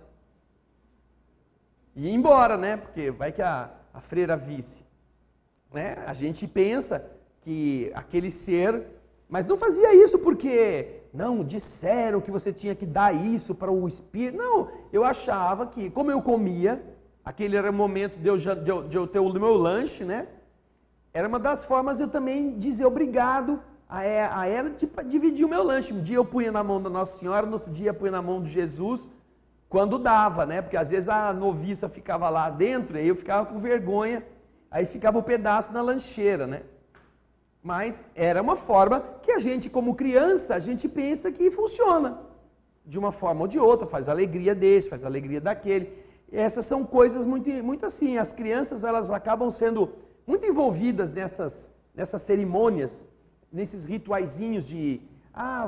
E ia embora, né? Porque vai que a freira visse. Né? A gente pensa que aquele ser... Mas não fazia isso porque, não, disseram que você tinha que dar isso para o Espírito. Não, eu achava que, como eu comia, aquele era o momento de eu ter o meu lanche, né? Era uma das formas de eu também dizer obrigado a ela de dividir o meu lanche. Um dia eu punha na mão da Nossa Senhora, no outro dia eu punha na mão de Jesus, quando dava, né? Porque às vezes a noviça ficava lá dentro e eu ficava com vergonha, aí ficava o pedaço na lancheira, né? Mas era uma forma que a gente, como criança, a gente pensa que funciona. De uma forma ou de outra, faz alegria desse, faz alegria daquele. E essas são coisas muito assim. As crianças, elas acabam sendo muito envolvidas nessas cerimônias, nesses rituaizinhos de,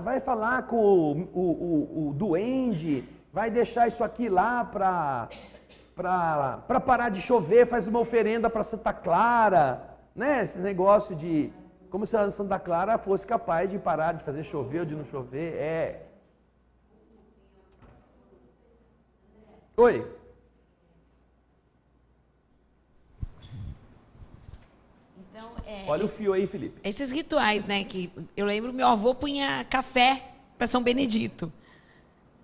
vai falar com o duende, vai deixar isso aqui lá para parar de chover, faz uma oferenda para Santa Clara, né? Esse negócio de... Como se a Santa Clara fosse capaz de parar de fazer chover ou de não chover. Oi? Então, Olha o fio aí, Felipe. esses rituais, né? Que eu lembro, meu avô punha café para São Benedito.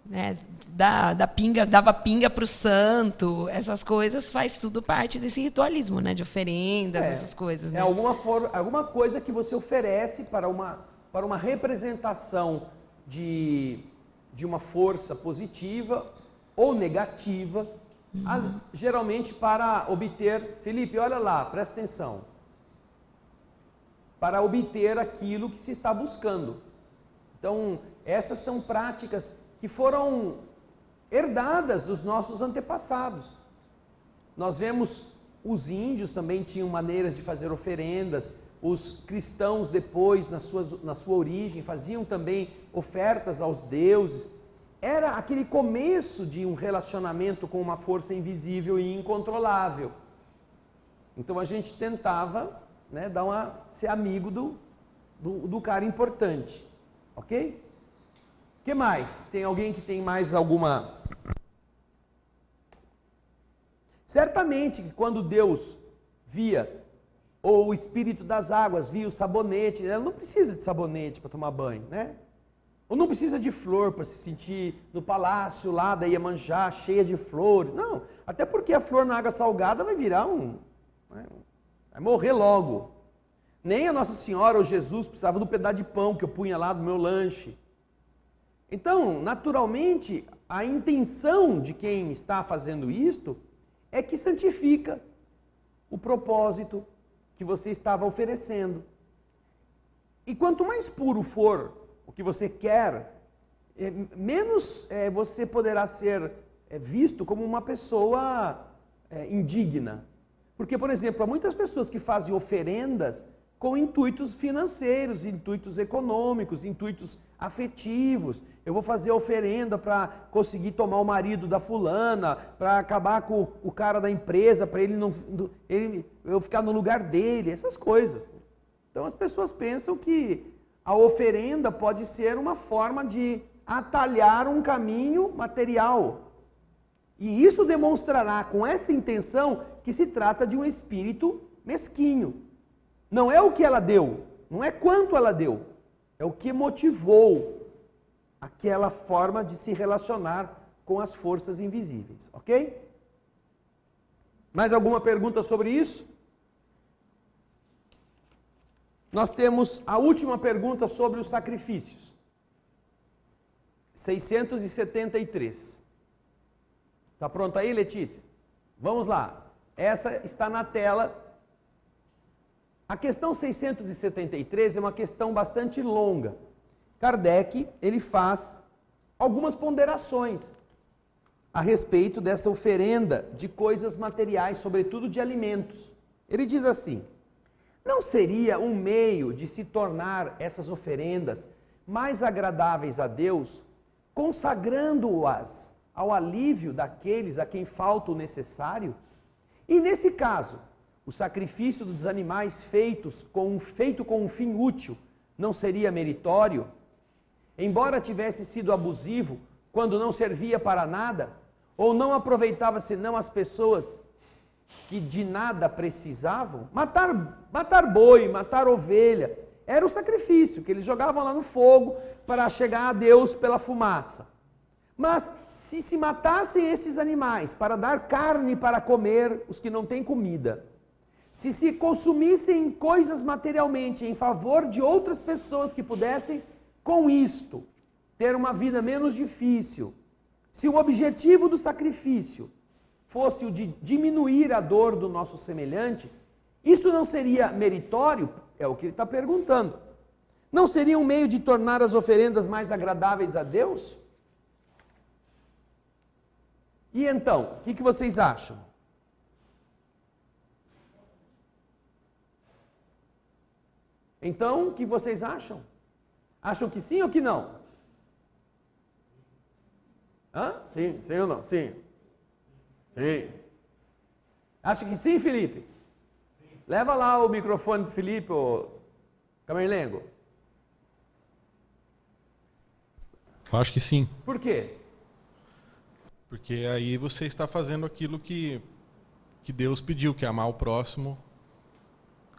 Né, dava pinga para o santo, essas coisas faz tudo parte desse ritualismo, né, de oferendas, essas coisas. Né? Alguma coisa que você oferece para uma representação de uma força positiva ou negativa, geralmente para obter... Felipe, olha lá, presta atenção. Para obter aquilo que se está buscando. Então, essas são práticas que foram herdadas dos nossos antepassados. Nós vemos os índios também tinham maneiras de fazer oferendas, os cristãos depois, na sua origem, faziam também ofertas aos deuses. Era aquele começo de um relacionamento com uma força invisível e incontrolável. Então a gente tentava, né, ser amigo do cara importante, ok? O que mais? Tem alguém que tem mais alguma... Certamente que quando Deus via, ou o Espírito das Águas via o sabonete, ela não precisa de sabonete para tomar banho, né? Ou não precisa de flor para se sentir no palácio lá da Iemanjá, cheia de flores. Não, até porque a flor na água salgada vai virar vai morrer logo. Nem a Nossa Senhora ou Jesus precisava do pedaço de pão que eu punha lá do meu lanche. Então, naturalmente, a intenção de quem está fazendo isto é que santifica o propósito que você estava oferecendo. E quanto mais puro for o que você quer, menos você poderá ser visto como uma pessoa indigna. Porque, por exemplo, há muitas pessoas que fazem oferendas com intuitos financeiros, intuitos econômicos, intuitos afetivos. Eu vou fazer oferenda para conseguir tomar o marido da fulana, para acabar com o cara da empresa, para eu ficar no lugar dele, essas coisas. Então as pessoas pensam que a oferenda pode ser uma forma de atalhar um caminho material. E isso demonstrará com essa intenção que se trata de um espírito mesquinho. Não é o que ela deu, não é quanto ela deu, é o que motivou aquela forma de se relacionar com as forças invisíveis, ok? Mais alguma pergunta sobre isso? Nós temos a última pergunta sobre os sacrifícios. 673. Está pronto aí, Letícia? Vamos lá. Essa está na tela. A questão 673 é uma questão bastante longa. Kardec, ele faz algumas ponderações a respeito dessa oferenda de coisas materiais, sobretudo de alimentos. Ele diz assim: não seria um meio de se tornar essas oferendas mais agradáveis a Deus, consagrando-as ao alívio daqueles a quem falta o necessário? E nesse caso, o sacrifício dos animais feito com um fim útil não seria meritório? Embora tivesse sido abusivo, quando não servia para nada, ou não aproveitava senão as pessoas que de nada precisavam, matar boi, matar ovelha, era o sacrifício que eles jogavam lá no fogo para chegar a Deus pela fumaça. Mas se matassem esses animais para dar carne para comer os que não têm comida, se consumissem coisas materialmente em favor de outras pessoas que pudessem, com isto, ter uma vida menos difícil, se o objetivo do sacrifício fosse o de diminuir a dor do nosso semelhante, isso não seria meritório? É o que ele está perguntando. Não seria um meio de tornar as oferendas mais agradáveis a Deus? E então, o que vocês acham? Então, o que vocês acham? Acham que sim ou que não? Hã? Sim ou não? Sim. Sim. Acha que sim, Felipe? Sim. Leva lá o microfone para o Felipe, ô Camerlengo. Eu acho que sim. Por quê? Porque aí você está fazendo aquilo que Deus pediu, que é amar o próximo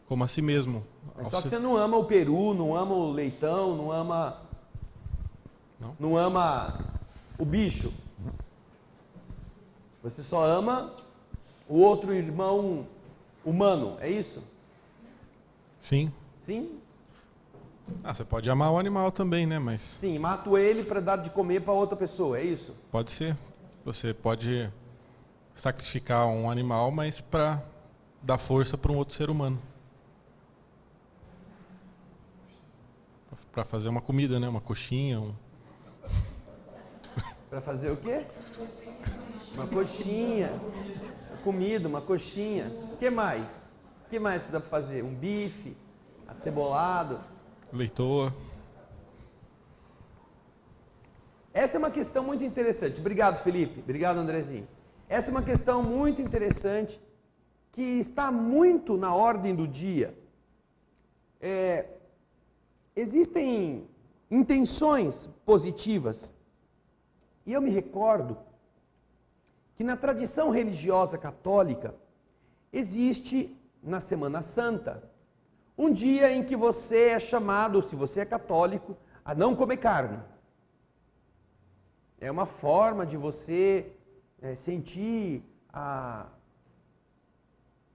como a si mesmo. Mas só que você não ama o peru, não ama o leitão, não ama o bicho. Você só ama o outro irmão humano, é isso? Sim. Sim? Você pode amar o animal também, né? Mas sim, mato ele para dar de comer para outra pessoa, é isso? Pode ser. Você pode sacrificar um animal, mas para dar força para um outro ser humano. Para fazer uma comida, né? Uma coxinha. Para fazer o quê? Uma coxinha. Comida, uma coxinha. O que mais? O que mais que dá para fazer? Um bife, acebolado. Leitoa. Essa é uma questão muito interessante. Obrigado, Felipe. Obrigado, Andrezinho. Essa é uma questão muito interessante que está muito na ordem do dia. Existem intenções positivas. E eu me recordo que na tradição religiosa católica existe, na Semana Santa, um dia em que você é chamado, se você é católico, a não comer carne. É uma forma de você sentir a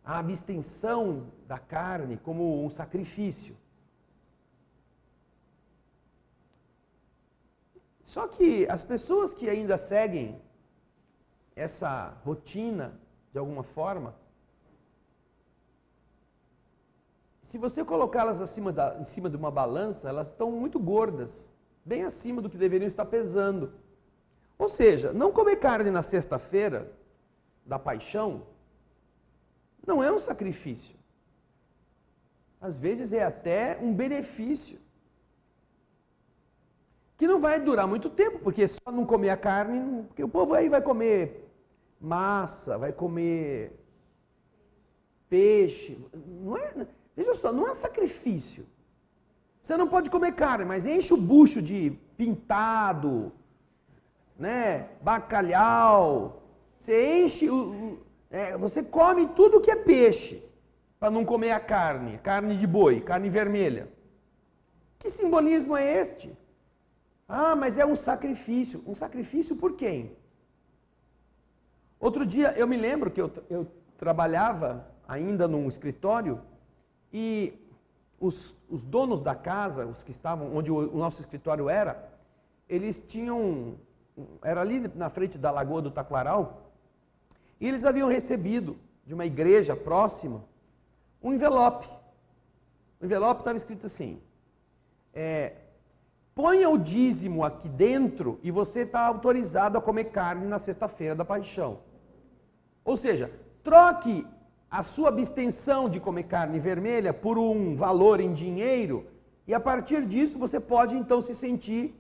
abstenção da carne como um sacrifício. Só que as pessoas que ainda seguem essa rotina, de alguma forma, se você colocá-las em cima de uma balança, elas estão muito gordas, bem acima do que deveriam estar pesando. Ou seja, não comer carne na sexta-feira da paixão não é um sacrifício. Às vezes é até um benefício. Que não vai durar muito tempo, porque só não comer a carne, porque o povo aí vai comer massa, vai comer peixe. Veja só, não é sacrifício. Você não pode comer carne, mas enche o bucho de pintado, né, bacalhau. Você enche, você come tudo que é peixe, para não comer a carne de boi, carne vermelha. Que simbolismo é este? Mas é um sacrifício. Um sacrifício por quem? Outro dia, eu me lembro que eu trabalhava ainda num escritório e os donos da casa, os que estavam, onde o nosso escritório era, eles tinham, era ali na frente da Lagoa do Taquaral, e eles haviam recebido de uma igreja próxima um envelope. O envelope estava escrito assim, ponha o dízimo aqui dentro e você está autorizado a comer carne na sexta-feira da paixão. Ou seja, troque a sua abstenção de comer carne vermelha por um valor em dinheiro e a partir disso você pode então se sentir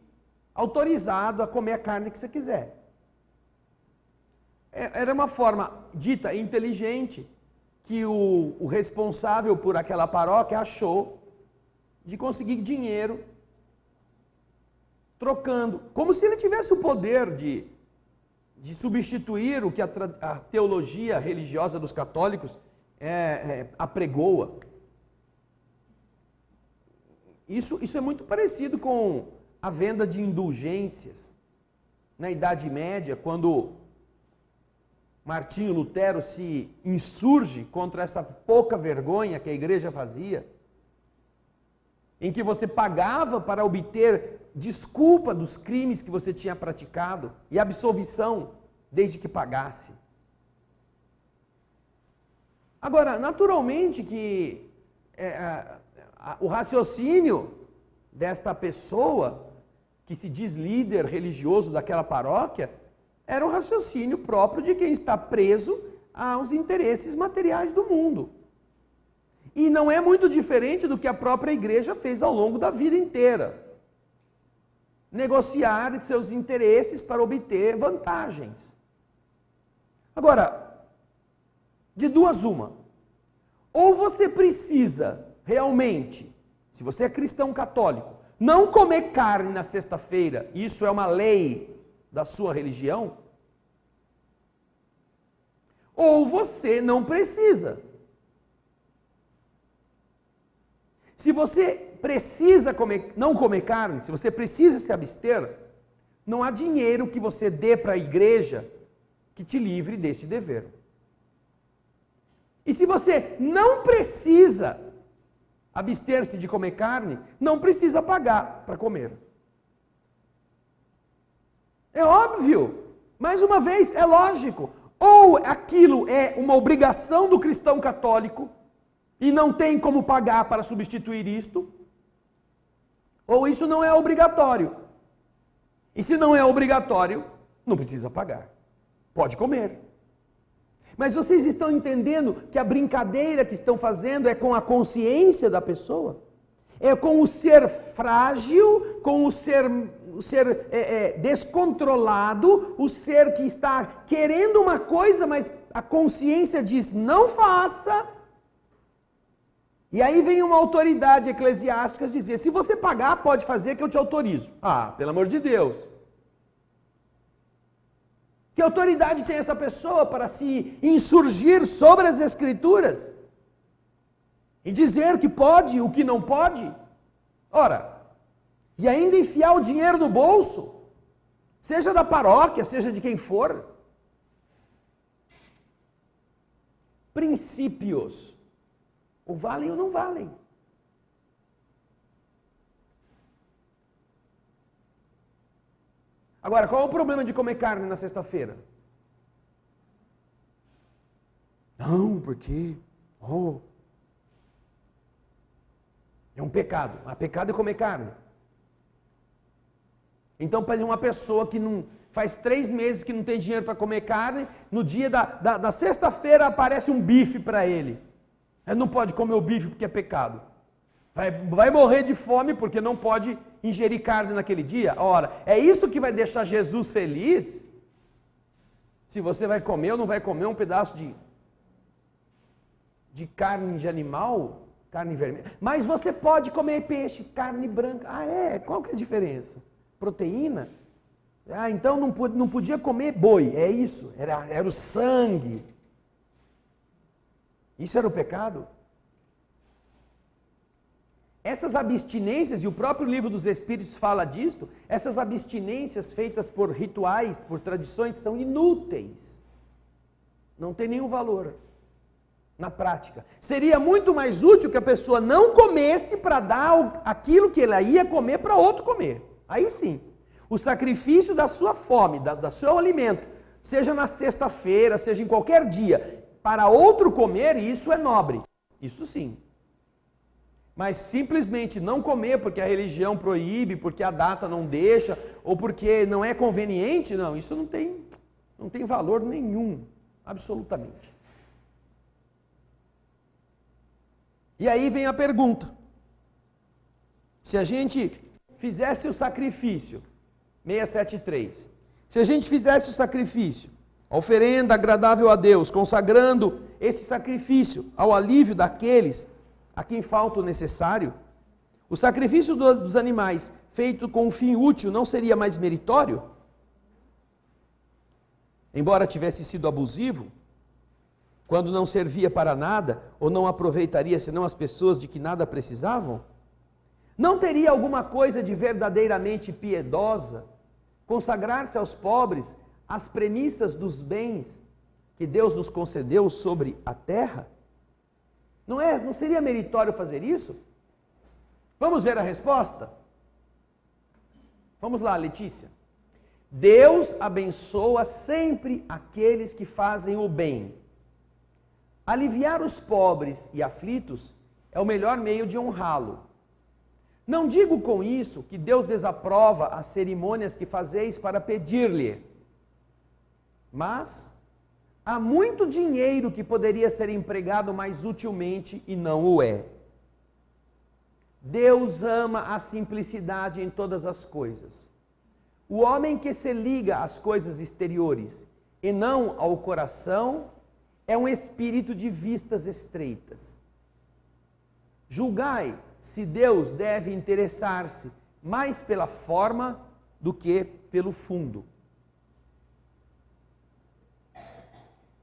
autorizado a comer a carne que você quiser. Era uma forma dita inteligente que o responsável por aquela paróquia achou de conseguir dinheiro trocando, como se ele tivesse o poder de substituir o que a teologia religiosa dos católicos apregoa. Isso é muito parecido com a venda de indulgências. Na Idade Média, quando Martinho Lutero se insurge contra essa pouca vergonha que a igreja fazia, em que você pagava para obter desculpa dos crimes que você tinha praticado e absolvição desde que pagasse. Agora, naturalmente que o raciocínio desta pessoa, que se diz líder religioso daquela paróquia, era o raciocínio próprio de quem está preso aos interesses materiais do mundo. E não é muito diferente do que a própria igreja fez ao longo da vida inteira. Negociar seus interesses para obter vantagens. Agora, de duas uma. Ou você precisa realmente, se você é cristão católico, não comer carne na sexta-feira, isso é uma lei da sua religião, ou você não precisa. Se você precisa não comer carne, se você precisa se abster, não há dinheiro que você dê para a igreja que te livre desse dever. E se você não precisa abster-se de comer carne, não precisa pagar para comer. É óbvio, mais uma vez, é lógico. Ou aquilo é uma obrigação do cristão católico e não tem como pagar para substituir isto, ou isso não é obrigatório. E se não é obrigatório, não precisa pagar. Pode comer. Mas vocês estão entendendo que a brincadeira que estão fazendo é com a consciência da pessoa? É com o ser frágil, com o ser descontrolado, o ser que está querendo uma coisa, mas a consciência diz, não faça. E aí vem uma autoridade eclesiástica dizer, se você pagar, pode fazer que eu te autorizo. Ah, pelo amor de Deus. Que autoridade tem essa pessoa para se insurgir sobre as Escrituras? E dizer que pode, o que não pode? Ora, e ainda enfiar o dinheiro no bolso, seja da paróquia, seja de quem for. Princípios, ou valem ou não valem. Agora, qual é o problema de comer carne na sexta-feira? Não, porque é um pecado. O pecado é comer carne. Então, para uma pessoa que não faz 3 meses que não tem dinheiro para comer carne, no dia da sexta-feira aparece um bife para ele. Ele não pode comer o bife porque é pecado. Vai morrer de fome porque não pode ingerir carne naquele dia? Ora, é isso que vai deixar Jesus feliz? Se você vai comer ou não vai comer um pedaço de carne de animal, carne vermelha. Mas você pode comer peixe, carne branca. Ah, é? Qual que é a diferença? Proteína? Ah, então não podia comer boi, é isso? Era o sangue. Isso era o pecado? Essas abstinências, e o próprio livro dos Espíritos fala disto, essas abstinências feitas por rituais, por tradições, são inúteis. Não tem nenhum valor na prática. Seria muito mais útil que a pessoa não comesse para dar aquilo que ela ia comer para outro comer. Aí sim, o sacrifício da sua fome, do seu alimento, seja na sexta-feira, seja em qualquer dia, para outro comer, isso é nobre. Isso sim. Mas simplesmente não comer porque a religião proíbe, porque a data não deixa, ou porque não é conveniente, não, isso não tem valor nenhum, absolutamente. E aí vem a pergunta. Se a gente fizesse o sacrifício, 673, se a gente fizesse o sacrifício a oferenda agradável a Deus, consagrando este sacrifício ao alívio daqueles a quem falta o necessário. O sacrifício dos animais feito com um fim útil não seria mais meritório? Embora tivesse sido abusivo, quando não servia para nada, ou não aproveitaria senão as pessoas de que nada precisavam? Não teria alguma coisa de verdadeiramente piedosa consagrar-se aos pobres as premissas dos bens que Deus nos concedeu sobre a terra? Não seria meritório fazer isso? Vamos ver a resposta? Vamos lá, Letícia. Deus abençoa sempre aqueles que fazem o bem. Aliviar os pobres e aflitos é o melhor meio de honrá-lo. Não digo com isso que Deus desaprova as cerimônias que fazeis para pedir-lhe, mas há muito dinheiro que poderia ser empregado mais utilmente e não o é. Deus ama a simplicidade em todas as coisas. O homem que se liga às coisas exteriores e não ao coração é um espírito de vistas estreitas. Julgai se Deus deve interessar-se mais pela forma do que pelo fundo.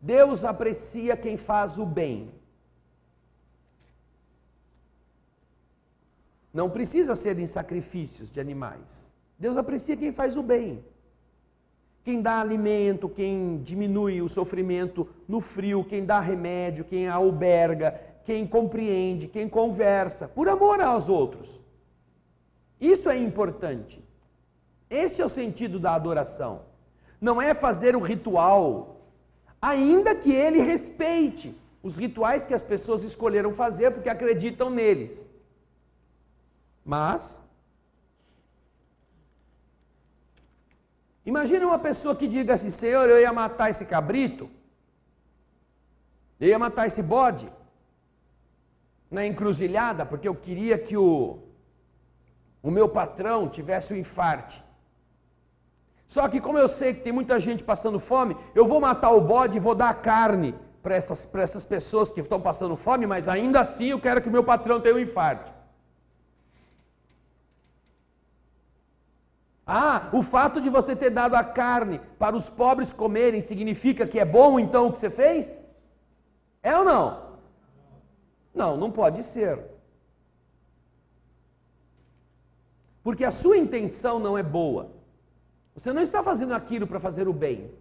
Deus aprecia quem faz o bem. Não precisa ser em sacrifícios de animais. Deus aprecia quem faz o bem. Quem dá alimento, quem diminui o sofrimento no frio, quem dá remédio, quem alberga, quem compreende, quem conversa, por amor aos outros. Isto é importante. Esse é o sentido da adoração. Não é fazer um ritual, ainda que ele respeite os rituais que as pessoas escolheram fazer porque acreditam neles. Mas, imagine uma pessoa que diga assim: Senhor, eu ia matar esse cabrito, eu ia matar esse bode na encruzilhada, porque eu queria que o meu patrão tivesse um infarte. Só que como eu sei que tem muita gente passando fome, eu vou matar o bode e vou dar carne para essas pessoas que estão passando fome, mas ainda assim eu quero que o meu patrão tenha um infarte. Ah, o fato de você ter dado a carne para os pobres comerem significa que é bom então o que você fez? É ou não? Não, não pode ser. Porque a sua intenção não é boa. Você não está fazendo aquilo para fazer o bem.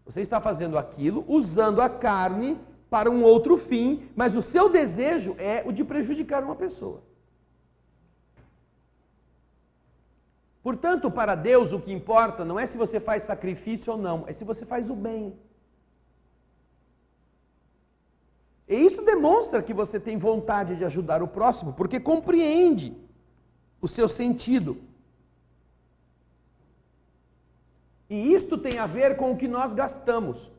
Você está fazendo aquilo usando a carne para um outro fim, mas o seu desejo é o de prejudicar uma pessoa. Portanto, para Deus o que importa não é se você faz sacrifício ou não, é se você faz o bem. E isso demonstra que você tem vontade de ajudar o próximo, porque compreende o seu sentido. E isto tem a ver com o que nós gastamos.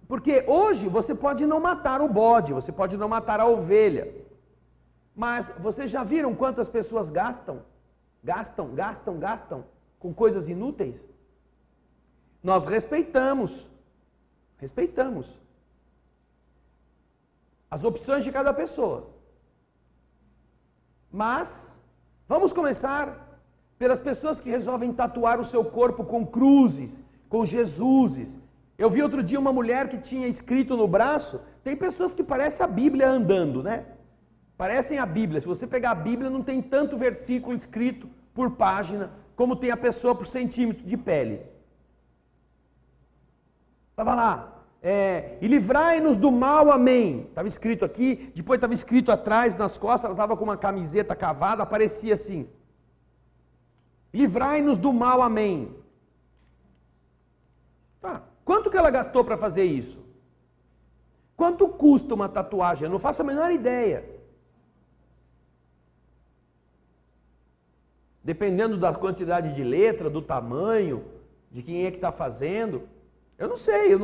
Porque hoje você pode não matar o bode, você pode não matar a ovelha. Mas vocês já viram quantas pessoas gastam com coisas inúteis? Nós respeitamos as opções de cada pessoa. Mas vamos começar pelas pessoas que resolvem tatuar o seu corpo com cruzes, com Jesuses. Eu vi outro dia uma mulher que tinha escrito no braço, tem pessoas que parecem a Bíblia andando, né? Parecem a Bíblia. Se você pegar a Bíblia, não tem tanto versículo escrito por página, como tem a pessoa por centímetro de pele. Estava lá, e livrai-nos do mal, amém. Estava escrito aqui, depois estava escrito atrás, nas costas, ela estava com uma camiseta cavada, aparecia assim. Livrai-nos do mal, amém. Tá. Quanto que ela gastou para fazer isso? Quanto custa uma tatuagem? Eu não faço a menor ideia. Dependendo da quantidade de letra, do tamanho, de quem é que está fazendo. Eu não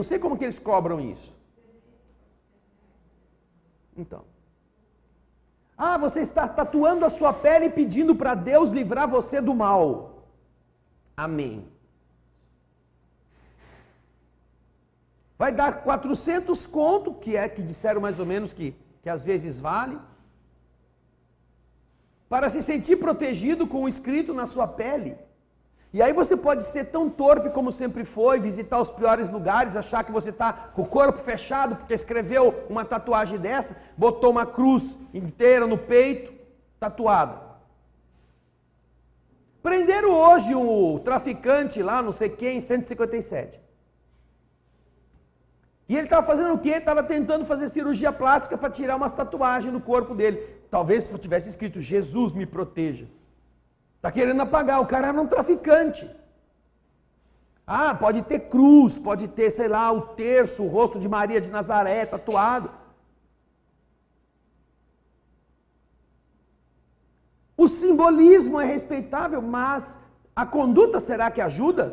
sei como que eles cobram isso. Então. Ah, você está tatuando a sua pele e pedindo para Deus livrar você do mal. Amém. vai dar 400 conto, que disseram mais ou menos que às vezes vale, para se sentir protegido com o escrito na sua pele. E aí você pode ser tão torpe como sempre foi, visitar os piores lugares, achar que você está com o corpo fechado porque escreveu uma tatuagem dessa, botou uma cruz inteira no peito, tatuada. Prenderam hoje o traficante lá, não sei quem, em 157. E ele estava fazendo o quê? Estava tentando fazer cirurgia plástica para tirar umas tatuagens do corpo dele. Talvez tivesse escrito, Jesus me proteja. Está querendo apagar, o cara era um traficante. Ah, pode ter cruz, pode ter, sei lá, o terço, o rosto de Maria de Nazaré tatuado. O simbolismo é respeitável, mas a conduta será que ajuda?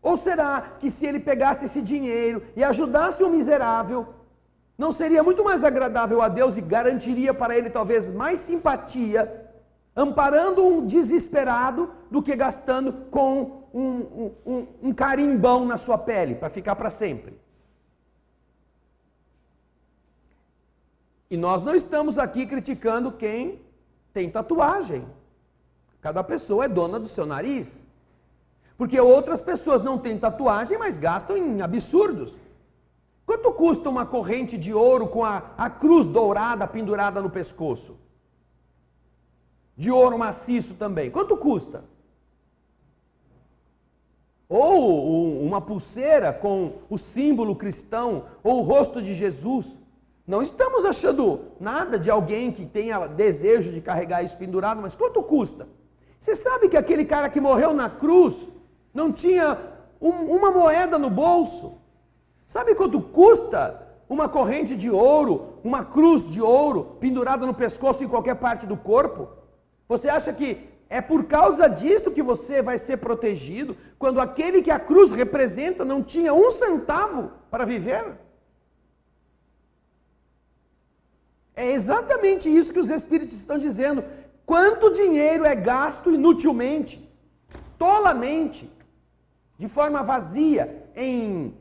Ou será que se ele pegasse esse dinheiro e ajudasse um miserável, não seria muito mais agradável a Deus e garantiria para ele talvez mais simpatia, amparando um desesperado, do que gastando com um carimbão na sua pele, para ficar para sempre? E nós não estamos aqui criticando quem tem tatuagem. Cada pessoa é dona do seu nariz. Porque outras pessoas não têm tatuagem, mas gastam em absurdos. Quanto custa uma corrente de ouro com a cruz dourada pendurada no pescoço? De ouro maciço também. Quanto custa? Ou uma pulseira com o símbolo cristão, ou o rosto de Jesus. Não estamos achando nada de alguém que tenha desejo de carregar isso pendurado, mas quanto custa? Você sabe que aquele cara que morreu na cruz não tinha uma moeda no bolso? Sabe quanto custa uma corrente de ouro, uma cruz de ouro pendurada no pescoço em qualquer parte do corpo? Você acha que é por causa disto que você vai ser protegido, quando aquele que a cruz representa não tinha um centavo para viver? É exatamente isso que os Espíritos estão dizendo. Quanto dinheiro é gasto inutilmente, tolamente, de forma vazia, em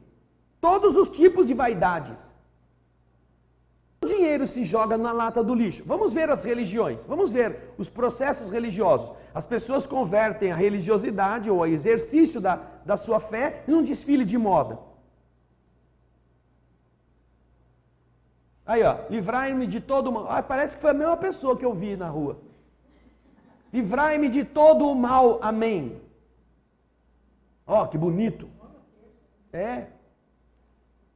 todos os tipos de vaidades. O dinheiro se joga na lata do lixo. Vamos ver as religiões, vamos ver os processos religiosos. As pessoas convertem a religiosidade ou o exercício da sua fé em um desfile de moda. Aí, ó, livrai-me de todo mal. Ah, parece que foi a mesma pessoa que eu vi na rua. Livrai-me de todo o mal, amém. Ó, que bonito. É.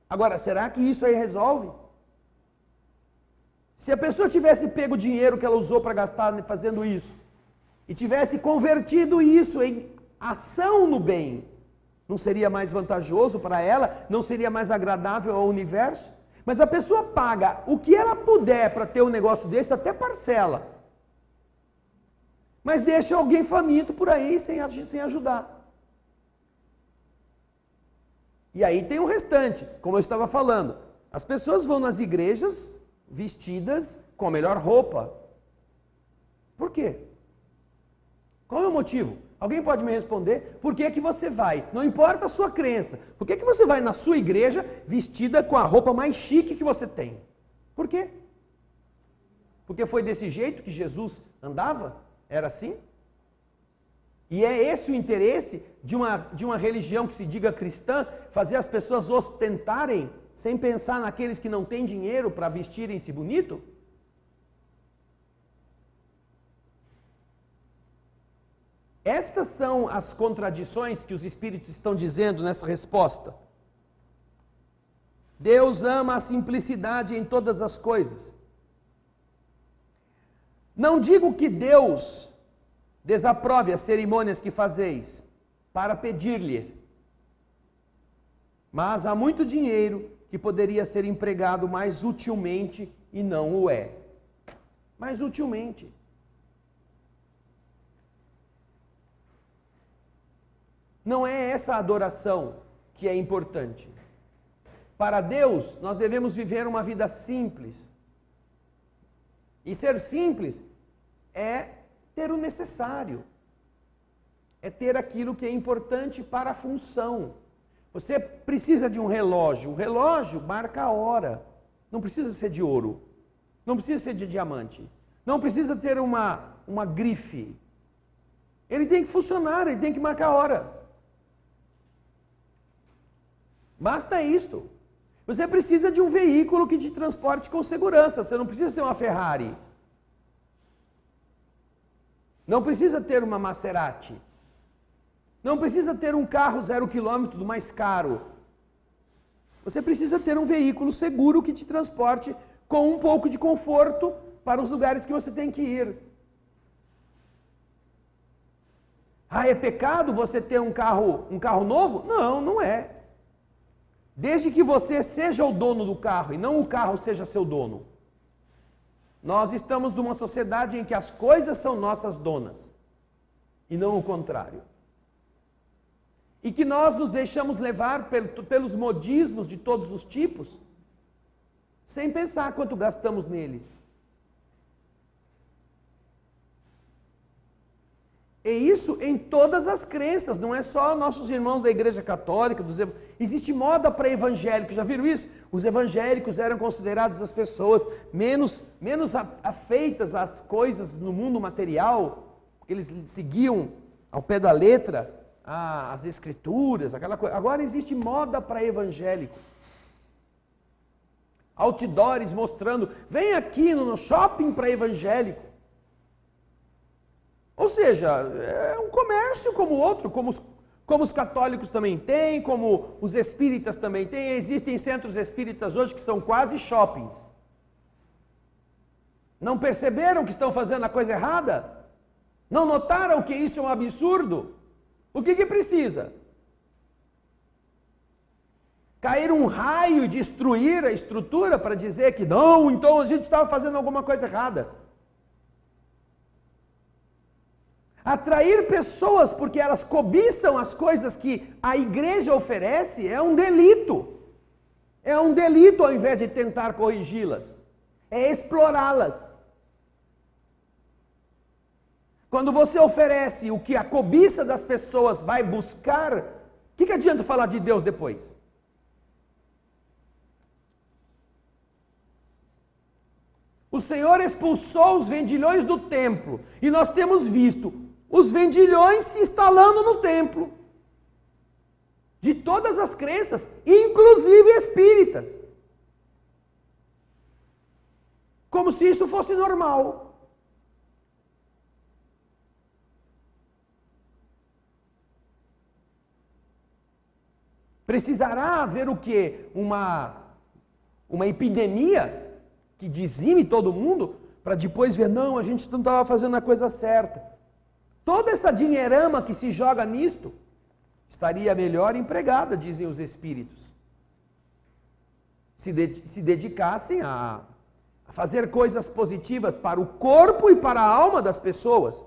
Agora, será que isso aí resolve? Se a pessoa tivesse pego o dinheiro que ela usou para gastar fazendo isso, e tivesse convertido isso em ação no bem, não seria mais vantajoso para ela? Não seria mais agradável ao universo? Mas a pessoa paga o que ela puder para ter um negócio desse, até parcela. Mas deixa alguém faminto por aí sem ajudar. E aí tem o restante, como eu estava falando. As pessoas vão nas igrejas vestidas com a melhor roupa. Por quê? Qual é o motivo? Alguém pode me responder? Por que que você vai? Não importa a sua crença. Por que que você vai na sua igreja vestida com a roupa mais chique que você tem? Por quê? Porque foi desse jeito que Jesus andava? Era assim? E é esse o interesse de uma religião que se diga cristã, fazer as pessoas ostentarem, sem pensar naqueles que não têm dinheiro para vestirem-se bonito? Estas são as contradições que os Espíritos estão dizendo nessa resposta. Deus ama a simplicidade em todas as coisas. Não digo que Deus desaprove as cerimônias que fazeis para pedir-lhe, mas há muito dinheiro que poderia ser empregado mais utilmente e não o é. Mais utilmente. Não é essa adoração que é importante. Para Deus, nós devemos viver uma vida simples. E ser simples é ter o necessário. É ter aquilo que é importante para a função. Você precisa de um relógio. O relógio marca a hora. Não precisa ser de ouro. Não precisa ser de diamante. Não precisa ter uma grife. Ele tem que funcionar, ele tem que marcar a hora. Basta isto. Você precisa de um veículo que te transporte com segurança. Você não precisa ter uma Ferrari. Não precisa ter uma Maserati. Não precisa ter um carro 0 km do mais caro. Você precisa ter um veículo seguro que te transporte com um pouco de conforto para os lugares que você tem que ir. Ah, é pecado você ter um carro novo? Não, não é. Desde que você seja o dono do carro e não o carro seja seu dono. Nós estamos numa sociedade em que as coisas são nossas donas e não o contrário. E que nós nos deixamos levar pelos modismos de todos os tipos, sem pensar quanto gastamos neles. E isso em todas as crenças, não é só nossos irmãos da Igreja Católica. Existe moda para evangélicos, já viram isso? Os evangélicos eram considerados as pessoas menos afeitas às coisas no mundo material, porque eles seguiam ao pé da letra as escrituras, aquela coisa. Agora existe moda para evangélico. Outdoors mostrando, vem aqui no shopping para evangélico. Ou seja, é um comércio como outro, como os católicos também têm, como os espíritas também têm. Existem centros espíritas hoje que são quase shoppings. Não perceberam que estão fazendo a coisa errada? Não notaram que isso é um absurdo? O que precisa? Cair um raio e destruir a estrutura para dizer que não, então a gente estava fazendo alguma coisa errada. Atrair pessoas porque elas cobiçam as coisas que a igreja oferece é um delito. É um delito ao invés de tentar corrigi-las. É explorá-las. Quando você oferece o que a cobiça das pessoas vai buscar, o que adianta falar de Deus depois? O Senhor expulsou os vendilhões do templo e nós temos visto os vendilhões se instalando no templo, de todas as crenças, inclusive espíritas, como se isso fosse normal. Precisará haver o quê? Uma epidemia que dizime todo mundo, para depois ver, não, a gente não estava fazendo a coisa certa. Toda essa dinheirama que se joga nisto, estaria melhor empregada, dizem os espíritos. Se dedicassem a fazer coisas positivas para o corpo e para a alma das pessoas.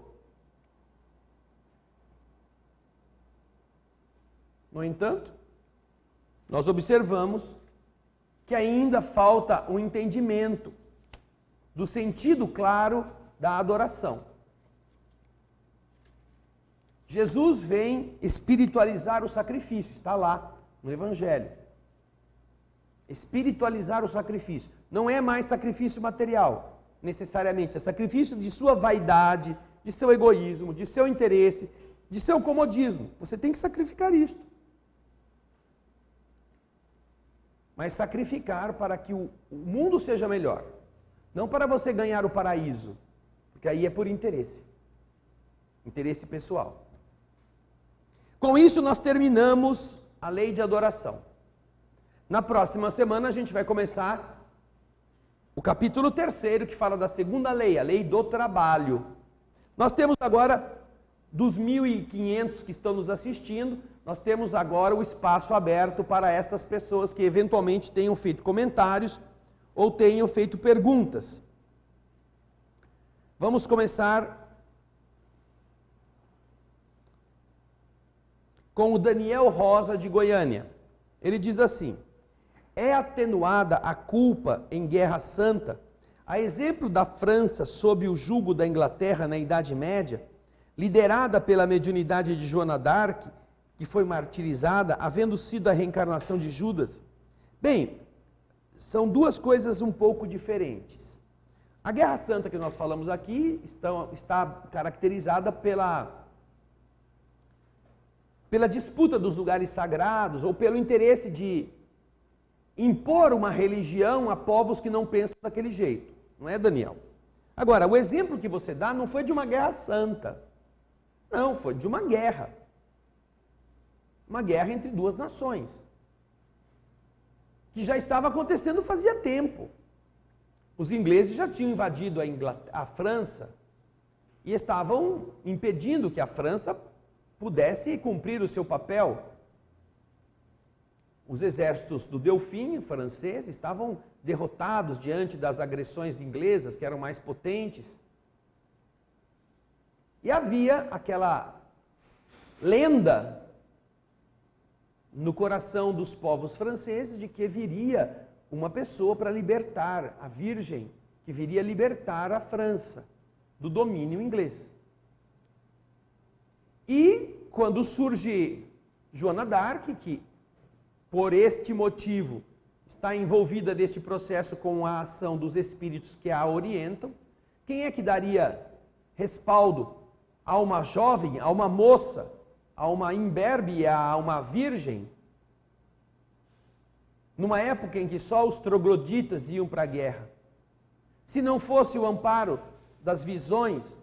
No entanto, nós observamos que ainda falta um entendimento do sentido claro da adoração. Jesus vem espiritualizar o sacrifício, está lá no Evangelho. Espiritualizar o sacrifício. Não é mais sacrifício material, necessariamente. É sacrifício de sua vaidade, de seu egoísmo, de seu interesse, de seu comodismo. Você tem que sacrificar isto. Mas sacrificar para que o mundo seja melhor. Não para você ganhar o paraíso, porque aí é por interesse. Interesse pessoal. Com isso nós terminamos a lei de adoração. Na próxima semana a gente vai começar o capítulo 3º, que fala da segunda lei, a lei do trabalho. Nós temos agora, dos 1.500 que estão nos assistindo, nós temos agora o espaço aberto para estas pessoas que eventualmente tenham feito comentários ou tenham feito perguntas. Vamos começar com o Daniel Rosa de Goiânia. Ele diz assim: é atenuada a culpa em Guerra Santa, a exemplo da França sob o jugo da Inglaterra na Idade Média, liderada pela mediunidade de Joana d'Arc, que foi martirizada, havendo sido a reencarnação de Judas? Bem, são duas coisas um pouco diferentes. A Guerra Santa que nós falamos aqui está caracterizada pela disputa dos lugares sagrados ou pelo interesse de impor uma religião a povos que não pensam daquele jeito. Não é, Daniel? Agora, o exemplo que você dá não foi de uma guerra santa. Não, foi de uma guerra. Uma guerra entre duas nações. Que já estava acontecendo fazia tempo. Os ingleses já tinham invadido a França e estavam impedindo que a França pudesse cumprir o seu papel. Os exércitos do Delfim francês estavam derrotados diante das agressões inglesas, que eram mais potentes. E havia aquela lenda no coração dos povos franceses de que viria uma pessoa para libertar, a Virgem, que viria libertar a França do domínio inglês. E quando surge Joana d'Arc, que por este motivo está envolvida neste processo com a ação dos espíritos que a orientam, quem é que daria respaldo a uma jovem, a uma moça, a uma imberbe, a uma virgem, numa época em que só os trogloditas iam para a guerra? Se não fosse o amparo das visões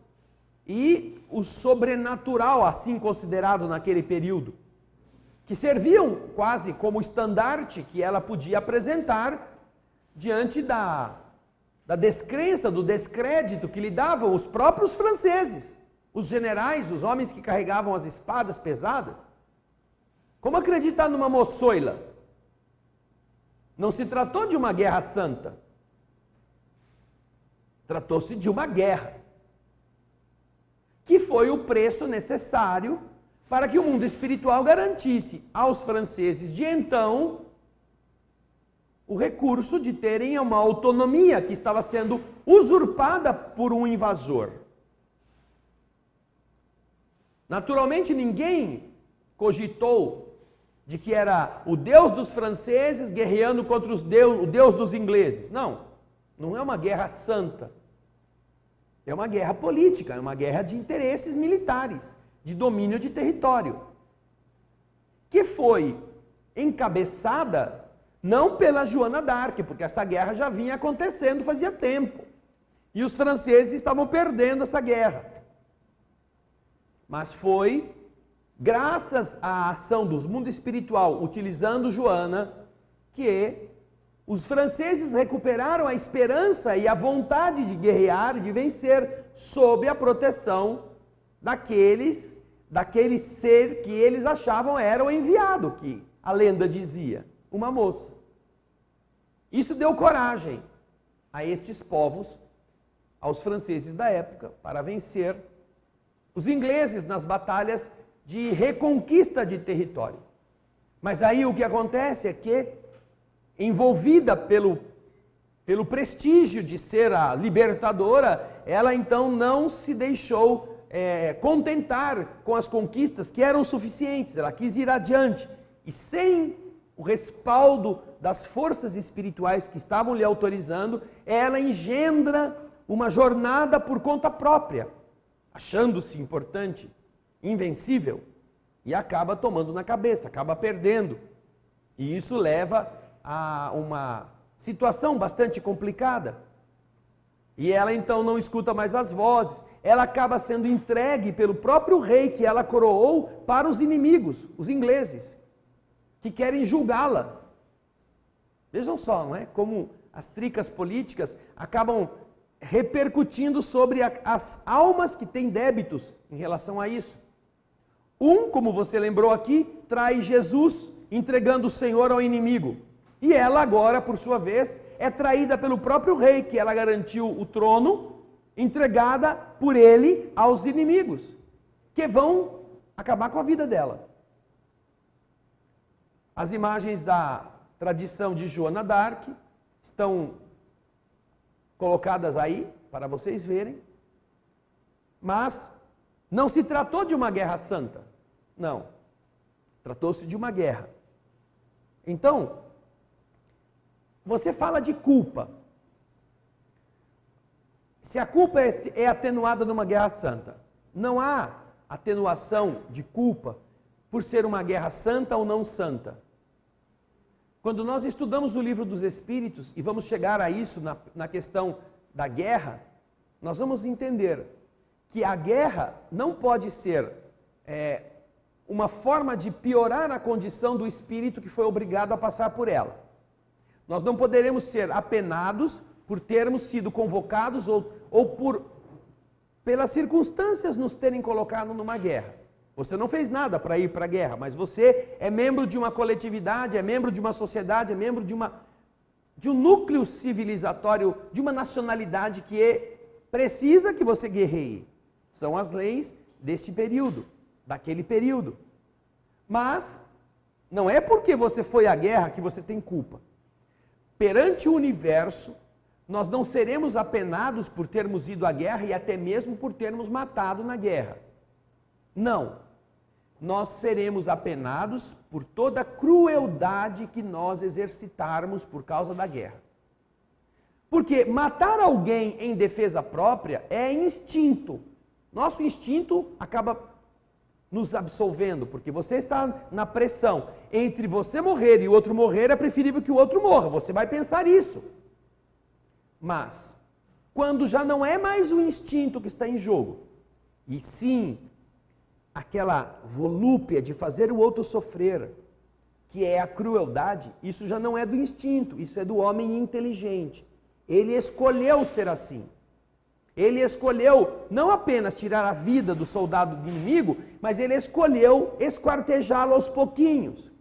e o sobrenatural, assim considerado naquele período, que serviam quase como estandarte que ela podia apresentar diante da descrença, do descrédito que lhe davam os próprios franceses, os generais, os homens que carregavam as espadas pesadas. Como acreditar numa moçoila? Não se tratou de uma guerra santa. Tratou-se de uma guerra, que foi o preço necessário para que o mundo espiritual garantisse aos franceses de então o recurso de terem uma autonomia que estava sendo usurpada por um invasor. Naturalmente, ninguém cogitou de que era o Deus dos franceses guerreando contra o Deus dos ingleses. Não, não é uma guerra santa. É uma guerra política, é uma guerra de interesses militares, de domínio de território, que foi encabeçada não pela Joana d'Arc, porque essa guerra já vinha acontecendo fazia tempo, e os franceses estavam perdendo essa guerra. Mas foi graças à ação do mundo espiritual, utilizando Joana, que os franceses recuperaram a esperança e a vontade de guerrear e de vencer sob a proteção daquele ser que eles achavam era o enviado, que a lenda dizia, uma moça. Isso deu coragem a estes povos, aos franceses da época, para vencer os ingleses nas batalhas de reconquista de território. Mas aí o que acontece é que, envolvida pelo prestígio de ser a libertadora, ela então não se deixou contentar com as conquistas que eram suficientes. Ela quis ir adiante e, sem o respaldo das forças espirituais que estavam lhe autorizando, ela engendra uma jornada por conta própria, achando-se importante, invencível, e acaba tomando na cabeça, acaba perdendo. E isso leva a uma situação bastante complicada. E ela então não escuta mais as vozes, ela acaba sendo entregue pelo próprio rei que ela coroou para os inimigos, os ingleses, que querem julgá-la. Vejam só, não é? Como as tricas políticas acabam repercutindo sobre as almas que têm débitos em relação a isso. Como você lembrou aqui, trai Jesus, entregando o Senhor ao inimigo. E ela agora, por sua vez, é traída pelo próprio rei, que ela garantiu o trono, entregada por ele aos inimigos, que vão acabar com a vida dela. As imagens da tradição de Joana d'Arc estão colocadas aí, para vocês verem. Mas não se tratou de uma guerra santa, não. Tratou-se de uma guerra. Então, você fala de culpa. Se a culpa é atenuada numa guerra santa, não há atenuação de culpa por ser uma guerra santa ou não santa. Quando nós estudamos o livro dos Espíritos, e vamos chegar a isso na questão da guerra, nós vamos entender que a guerra não pode ser uma forma de piorar a condição do espírito que foi obrigado a passar por ela. Nós não poderemos ser apenados por termos sido convocados ou pelas circunstâncias nos terem colocado numa guerra. Você não fez nada para ir para a guerra, mas você é membro de uma coletividade, é membro de uma sociedade, é membro de um núcleo civilizatório, de uma nacionalidade que precisa que você guerreie. São as leis deste período, daquele período. Mas não é porque você foi à guerra que você tem culpa. Perante o universo, nós não seremos apenados por termos ido à guerra e até mesmo por termos matado na guerra. Não. Nós seremos apenados por toda a crueldade que nós exercitarmos por causa da guerra. Porque matar alguém em defesa própria é instinto. Nosso instinto acaba nos absolvendo, porque você está na pressão. Entre você morrer e o outro morrer, é preferível que o outro morra. Você vai pensar isso. Mas, quando já não é mais o instinto que está em jogo, e sim aquela volúpia de fazer o outro sofrer, que é a crueldade, isso já não é do instinto, isso é do homem inteligente. Ele escolheu ser assim. Ele escolheu não apenas tirar a vida do soldado inimigo, mas ele escolheu esquartejá-lo aos pouquinhos,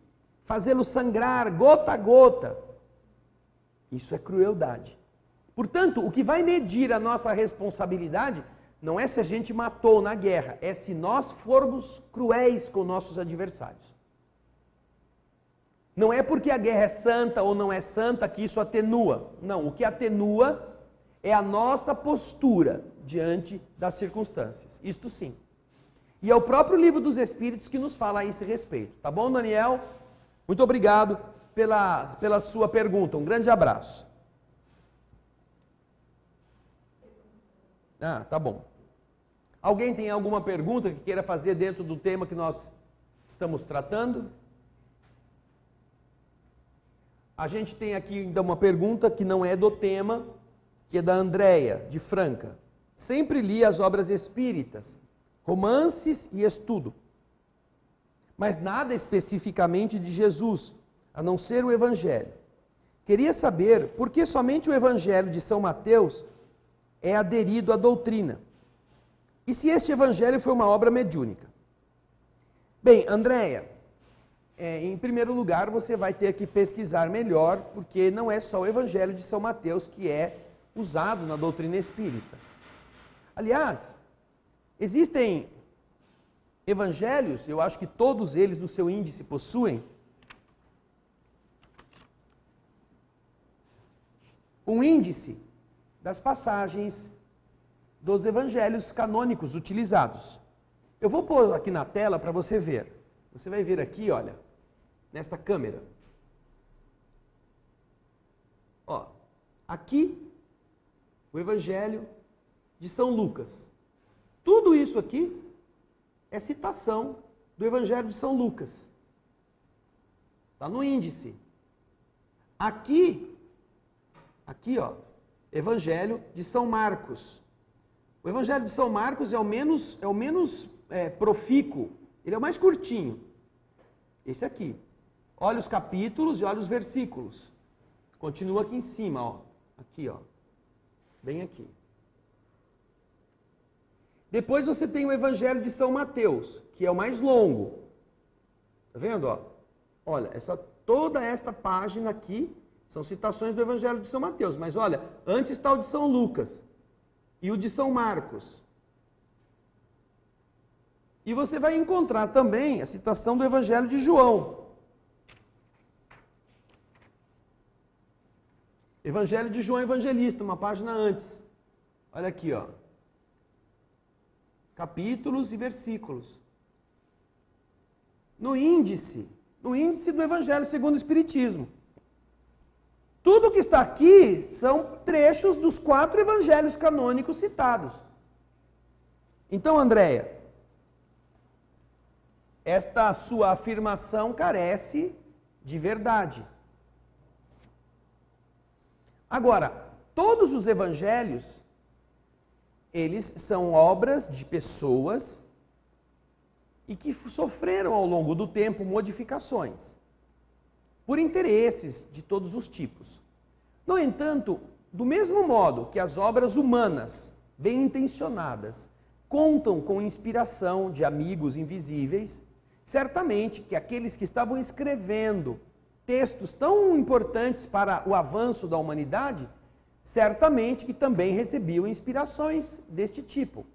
fazê-lo sangrar gota a gota. Isso é crueldade. Portanto, o que vai medir a nossa responsabilidade não é se a gente matou na guerra, é se nós formos cruéis com nossos adversários. Não é porque a guerra é santa ou não é santa que isso atenua. Não, o que atenua é a nossa postura diante das circunstâncias. Isto sim. E é o próprio livro dos Espíritos que nos fala a esse respeito. Tá bom, Daniel? Muito obrigado pela sua pergunta. Um grande abraço. Ah, tá bom. Alguém tem alguma pergunta que queira fazer dentro do tema que nós estamos tratando? A gente tem aqui ainda uma pergunta que não é do tema, que é da Andréia, de Franca. Sempre li as obras espíritas, romances e estudo, mas nada especificamente de Jesus, a não ser o Evangelho. Queria saber por que somente o Evangelho de São Mateus é aderido à doutrina. E se este Evangelho foi uma obra mediúnica? Bem, Andréia, em primeiro lugar você vai ter que pesquisar melhor, porque não é só o Evangelho de São Mateus que é usado na doutrina espírita. Aliás, existem evangelhos, eu acho que todos eles no seu índice possuem, um índice das passagens dos evangelhos canônicos utilizados. Eu vou pôr aqui na tela para você ver. Você vai ver aqui, olha, nesta câmera. Ó, aqui o Evangelho de São Lucas. Tudo isso aqui é citação do Evangelho de São Lucas. Está no índice. Aqui, ó, Evangelho de São Marcos. O Evangelho de São Marcos é o menos profícuo, ele é o mais curtinho. Esse aqui. Olha os capítulos e olha os versículos. Continua aqui em cima, ó. Aqui, ó. Bem aqui. Depois você tem o Evangelho de São Mateus, que é o mais longo. Tá vendo, ó? Olha, toda esta página aqui são citações do Evangelho de São Mateus. Mas olha, antes está o de São Lucas e o de São Marcos. E você vai encontrar também a citação do Evangelho de João. Evangelho de João Evangelista, uma página antes. Olha aqui, ó. Capítulos e versículos. no índice do Evangelho segundo o Espiritismo. Tudo que está aqui são trechos dos 4 evangelhos canônicos citados. Então, Andréia, esta sua afirmação carece de verdade. Agora, todos os evangelhos, eles são obras de pessoas e que sofreram ao longo do tempo modificações, por interesses de todos os tipos. No entanto, do mesmo modo que as obras humanas, bem intencionadas, contam com inspiração de amigos invisíveis, certamente que aqueles que estavam escrevendo textos tão importantes para o avanço da humanidade, certamente que também recebiam inspirações deste tipo.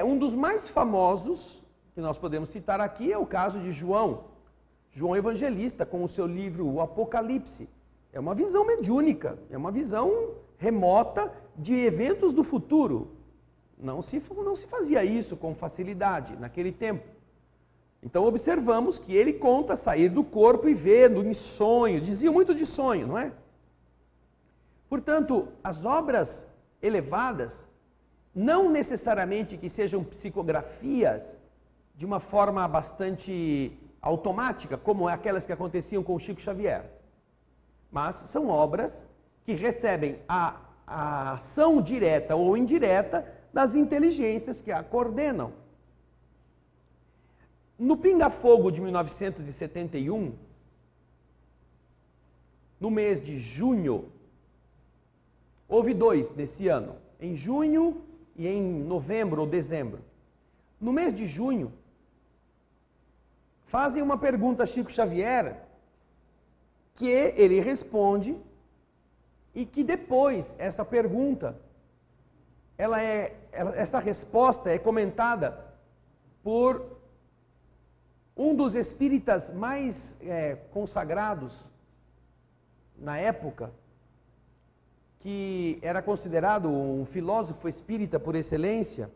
Um dos mais famosos que nós podemos citar aqui é o caso de João Evangelista, com o seu livro O Apocalipse. É uma visão mediúnica, é uma visão remota de eventos do futuro. Não se fazia isso com facilidade naquele tempo. Então observamos que ele conta sair do corpo e ver em sonho, dizia muito de sonho, não é? Portanto, as obras elevadas, não necessariamente que sejam psicografias de uma forma bastante automática, como aquelas que aconteciam com Chico Xavier, mas são obras que recebem a ação direta ou indireta das inteligências que a coordenam. No Pinga-Fogo de 1971, no mês de junho, houve 2 nesse ano, em junho e em novembro ou dezembro. No mês de junho, fazem uma pergunta a Chico Xavier, que ele responde, e que depois essa pergunta, essa resposta é comentada por um dos espíritas mais consagrados na época, que era considerado um filósofo espírita por excelência,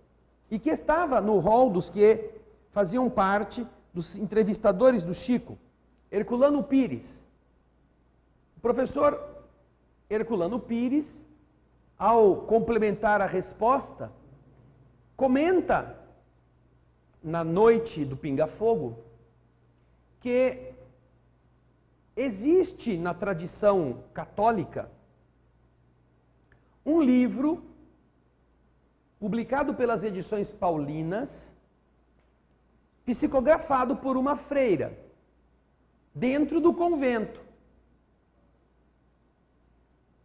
e que estava no rol dos que faziam parte dos entrevistadores do Chico, Herculano Pires. O professor Herculano Pires, ao complementar a resposta, comenta na noite do Pinga-Fogo que existe na tradição católica um livro publicado pelas edições paulinas, psicografado por uma freira, dentro do convento.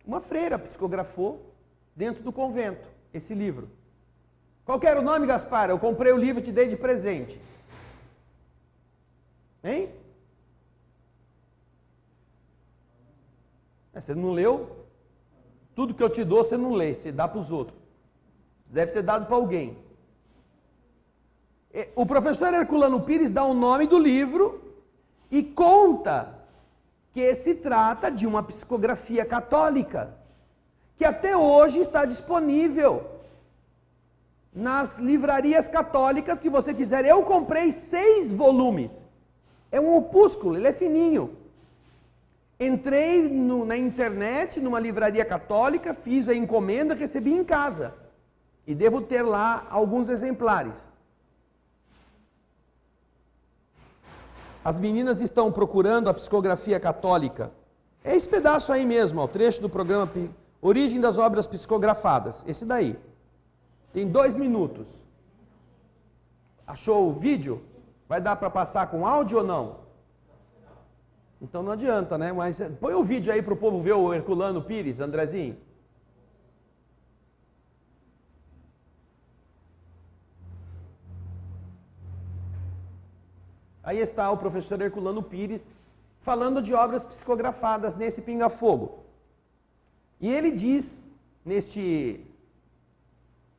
Uma freira psicografou dentro do convento esse livro. Qual que era o nome, Gaspar? Eu comprei o livro e te dei de presente. Hein? Você não leu? Tudo que eu te dou você não lê, você dá para os outros. Deve ter dado para alguém. O professor Herculano Pires dá o nome do livro e conta que se trata de uma psicografia católica, que até hoje está disponível nas livrarias católicas, se você quiser. Eu comprei 6 volumes. É um opúsculo, ele é fininho. Entrei na internet, numa livraria católica, fiz a encomenda, recebi em casa. E devo ter lá alguns exemplares. As meninas estão procurando a psicografia católica. É esse pedaço aí mesmo, ó, o trecho do programa Origem das Obras Psicografadas. Esse daí. Tem 2 minutos. Achou o vídeo? Vai dar para passar com áudio ou não? Então não adianta, né? Mas põe o vídeo aí para o povo ver o Herculano Pires, Andrezinho. Aí está o professor Herculano Pires falando de obras psicografadas nesse Pinga-Fogo. E ele diz,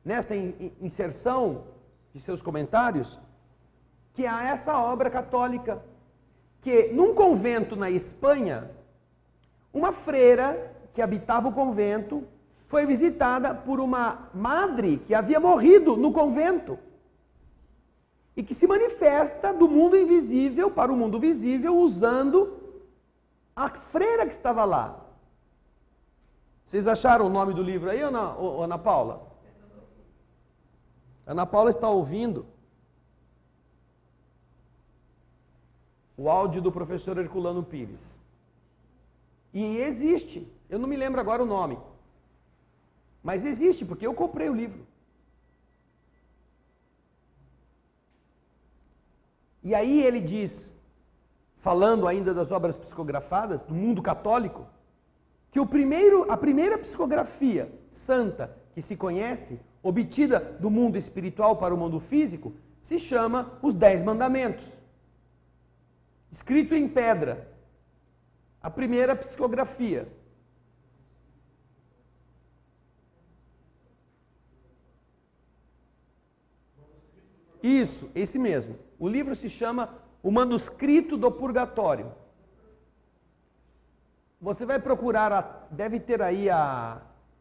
nesta inserção de seus comentários, que há essa obra católica, que num convento na Espanha, uma freira que habitava o convento foi visitada por uma madre que havia morrido no convento. e que se manifesta do mundo invisível para o mundo visível usando a freira que estava lá. Vocês acharam o nome do livro aí, Ana Paula? Ana Paula está ouvindo o áudio do professor Herculano Pires. E existe, eu não me lembro agora o nome, mas existe, porque eu comprei o livro. E aí ele diz, falando ainda das obras psicografadas, do mundo católico, que a primeira psicografia santa que se conhece, obtida do mundo espiritual para o mundo físico, se chama Os 10 Mandamentos. Escrito em pedra. A primeira psicografia. Isso, esse mesmo. O livro se chama O Manuscrito do Purgatório. Você vai procurar, deve ter aí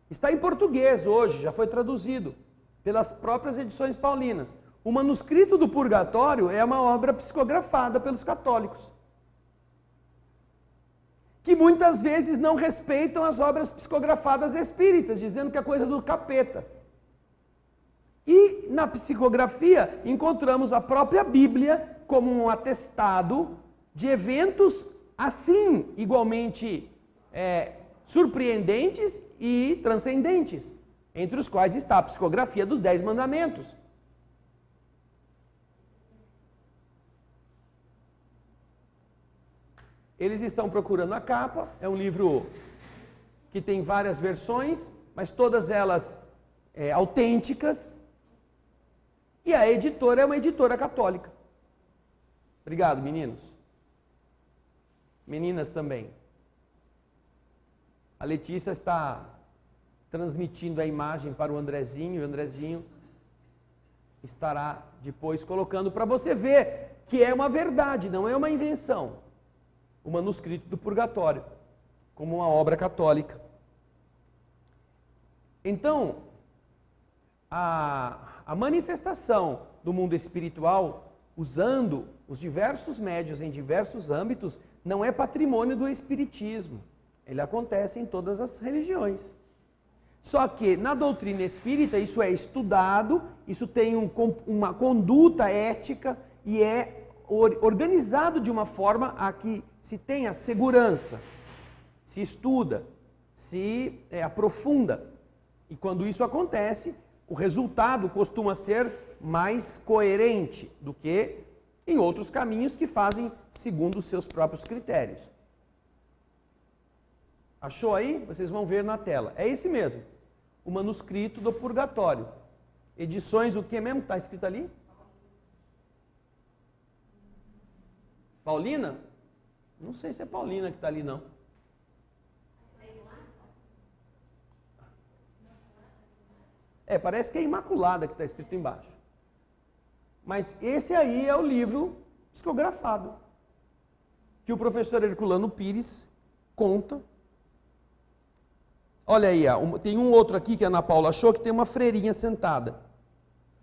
está em português hoje, já foi traduzido pelas próprias edições paulinas. O Manuscrito do Purgatório é uma obra psicografada pelos católicos, que muitas vezes não respeitam as obras psicografadas espíritas, dizendo que é coisa do capeta. E na psicografia encontramos a própria Bíblia como um atestado de eventos assim, igualmente surpreendentes e transcendentes, entre os quais está a psicografia dos 10 Mandamentos. Eles estão procurando a capa, é um livro que tem várias versões, mas todas elas autênticas, e a editora é uma editora católica. Obrigado, meninos. Meninas também. A Letícia está transmitindo a imagem para o Andrezinho, e o Andrezinho estará depois colocando para você ver que é uma verdade, não é uma invenção. O Manuscrito do Purgatório, como uma obra católica. Então, a manifestação do mundo espiritual, usando os diversos médios em diversos âmbitos, não é patrimônio do espiritismo. Ele acontece em todas as religiões. Só que na doutrina espírita isso é estudado, isso tem uma conduta ética e é organizado de uma forma a que se tenha segurança, se estuda, se aprofunda. E quando isso acontece, o resultado costuma ser mais coerente do que em outros caminhos que fazem segundo os seus próprios critérios. Achou aí? Vocês vão ver na tela. É esse mesmo. O Manuscrito do Purgatório. Edições, o que mesmo está escrito ali? Paulina? Não sei se é Paulina que está ali, não. Parece que é Imaculada que está escrito embaixo. Mas esse aí é o livro psicografado, que o professor Herculano Pires conta. Olha aí, tem um outro aqui que a Ana Paula achou que tem uma freirinha sentada.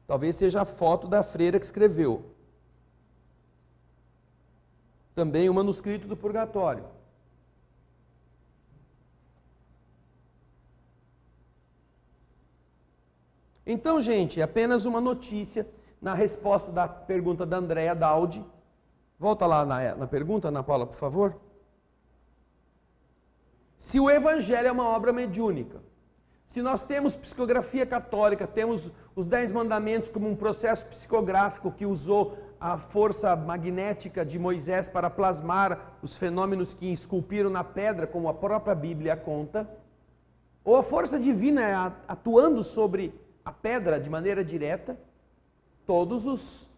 Talvez seja a foto da freira que escreveu. Também o Manuscrito do Purgatório. Então, gente, apenas uma notícia na resposta da pergunta da Andréa Daldi. Volta lá na pergunta, Ana Paula, por favor. Se o Evangelho é uma obra mediúnica, se nós temos psicografia católica, temos os 10 Mandamentos como um processo psicográfico que usou a força magnética de Moisés para plasmar os fenômenos que esculpiram na pedra, como a própria Bíblia conta, ou a força divina atuando sobre a pedra de maneira direta, todos os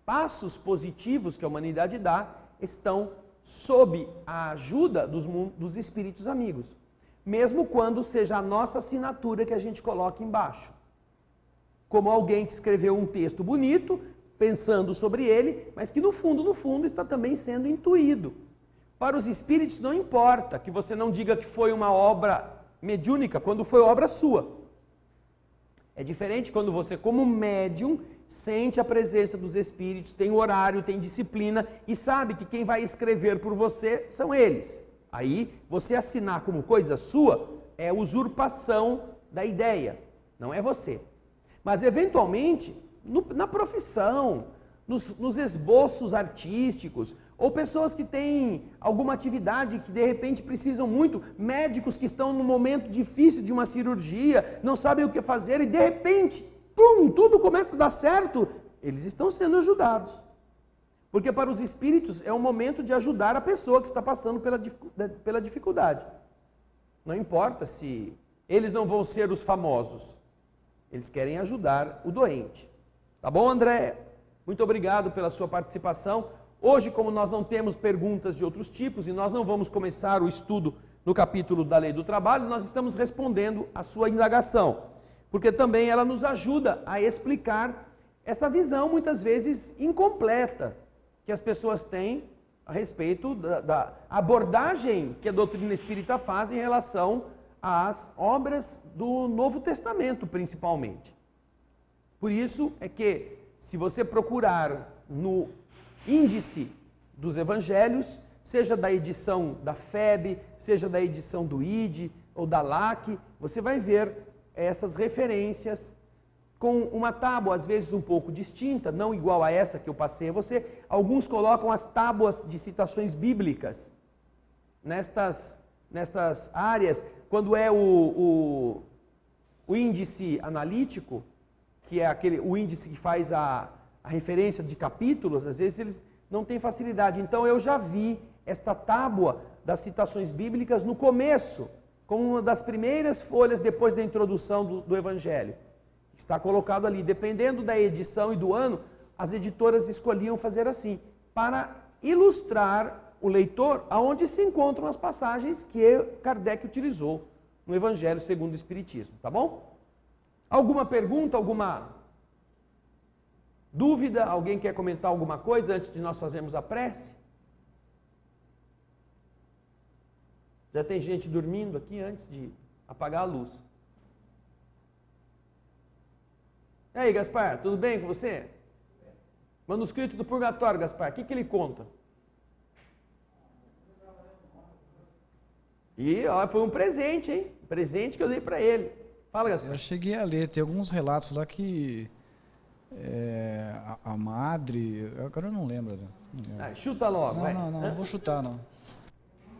passos positivos que a humanidade dá estão sob a ajuda dos espíritos amigos, mesmo quando seja a nossa assinatura que a gente coloca embaixo. Como alguém que escreveu um texto bonito, pensando sobre ele, mas que no fundo está também sendo intuído. Para os espíritos não importa que você não diga que foi uma obra mediúnica, quando foi obra sua. É diferente quando você, como médium, sente a presença dos Espíritos, tem horário, tem disciplina e sabe que quem vai escrever por você são eles. Aí, você assinar como coisa sua é usurpação da ideia, não é você. Mas, eventualmente, na profissão, nos esboços artísticos, ou pessoas que têm alguma atividade que de repente precisam muito, médicos que estão num momento difícil de uma cirurgia, não sabem o que fazer e de repente, pum, tudo começa a dar certo, eles estão sendo ajudados. Porque para os espíritos é um momento de ajudar a pessoa que está passando pela dificuldade. Não importa se eles não vão ser os famosos, eles querem ajudar o doente. Tá bom, André? Muito obrigado pela sua participação. Hoje, como nós não temos perguntas de outros tipos e nós não vamos começar o estudo no capítulo da Lei do Trabalho, nós estamos respondendo a sua indagação, porque também ela nos ajuda a explicar essa visão, muitas vezes incompleta, que as pessoas têm a respeito da abordagem que a doutrina espírita faz em relação às obras do Novo Testamento, principalmente. Por isso é que, se você procurar no índice dos evangelhos, seja da edição da FEB, seja da edição do ID ou da LAC, você vai ver essas referências com uma tábua, às vezes um pouco distinta, não igual a essa que eu passei a você. Alguns colocam as tábuas de citações bíblicas nestas áreas, quando é o índice analítico, que é o índice que faz a referência de capítulos, às vezes eles não têm facilidade. Então eu já vi esta tábua das citações bíblicas no começo, como uma das primeiras folhas depois da introdução do Evangelho. Está colocado ali, dependendo da edição e do ano, as editoras escolhiam fazer assim, para ilustrar o leitor aonde se encontram as passagens que Kardec utilizou no Evangelho segundo o Espiritismo, tá bom? Alguma pergunta, alguma dúvida? Alguém quer comentar alguma coisa antes de nós fazermos a prece? Já tem gente dormindo aqui antes de apagar a luz. E aí, Gaspar, tudo bem com você? Manuscrito do Purgatório, Gaspar, o que ele conta? E ó, foi um presente, hein? Um presente que eu dei para ele. Fala, Gaspar. Eu cheguei a ler, tem alguns relatos lá que a madre, agora eu não lembro. Chuta logo, vai. Não vou chutar, não.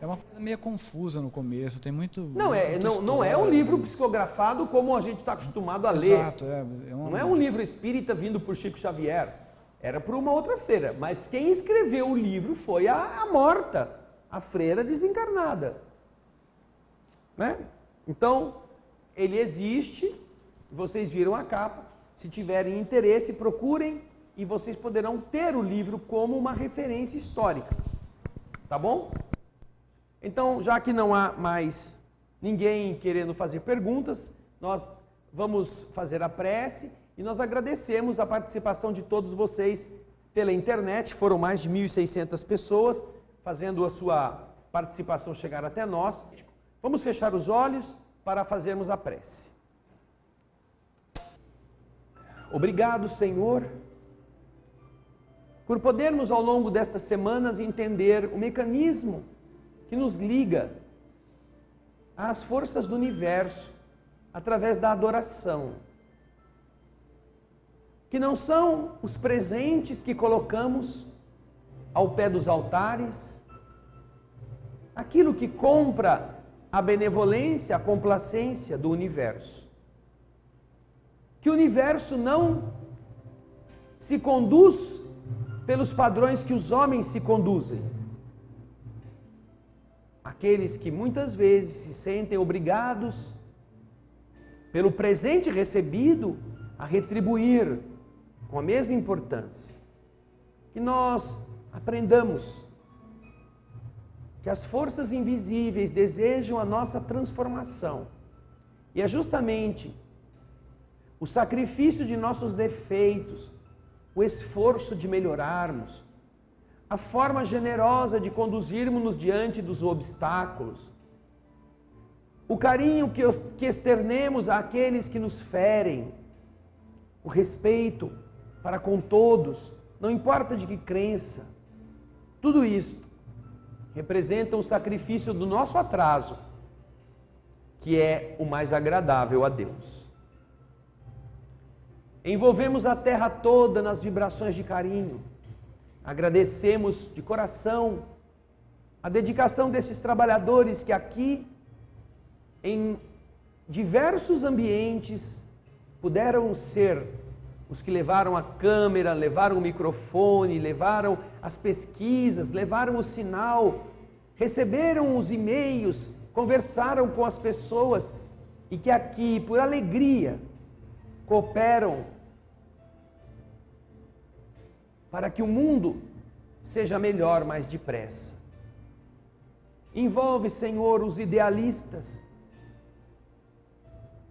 É uma coisa meio confusa no começo, tem muito... Não é um livro psicografado como a gente está acostumado a ler. Exato, Não é um livro espírita vindo por Chico Xavier. Era por uma outra freira. Mas quem escreveu o livro foi a morta, a freira desencarnada. Né? Então, ele existe, vocês viram a capa. Se tiverem interesse, procurem e vocês poderão ter o livro como uma referência histórica. Tá bom? Então, já que não há mais ninguém querendo fazer perguntas, nós vamos fazer a prece e nós agradecemos a participação de todos vocês pela internet. Foram mais de 1.600 pessoas fazendo a sua participação chegar até nós. Vamos fechar os olhos para fazermos a prece. Obrigado, Senhor, por podermos ao longo destas semanas entender o mecanismo que nos liga às forças do universo através da adoração, que não são os presentes que colocamos ao pé dos altares, aquilo que compra a benevolência, a complacência do universo. Que o universo não se conduz pelos padrões que os homens se conduzem. Aqueles que muitas vezes se sentem obrigados, pelo presente recebido, a retribuir com a mesma importância. Que nós aprendamos que as forças invisíveis desejam a nossa transformação. E é justamente o sacrifício de nossos defeitos, o esforço de melhorarmos, a forma generosa de conduzirmos-nos diante dos obstáculos, o carinho que externemos àqueles que nos ferem, o respeito para com todos, não importa de que crença. Tudo isto representa um sacrifício do nosso atraso, que é o mais agradável a Deus. Envolvemos a terra toda nas vibrações de carinho. Agradecemos de coração a dedicação desses trabalhadores que aqui, em diversos ambientes, puderam ser os que levaram a câmera, levaram o microfone, levaram as pesquisas, levaram o sinal, receberam os e-mails, conversaram com as pessoas e que aqui, por alegria, cooperam para que o mundo seja melhor mais depressa. Envolve, Senhor, os idealistas,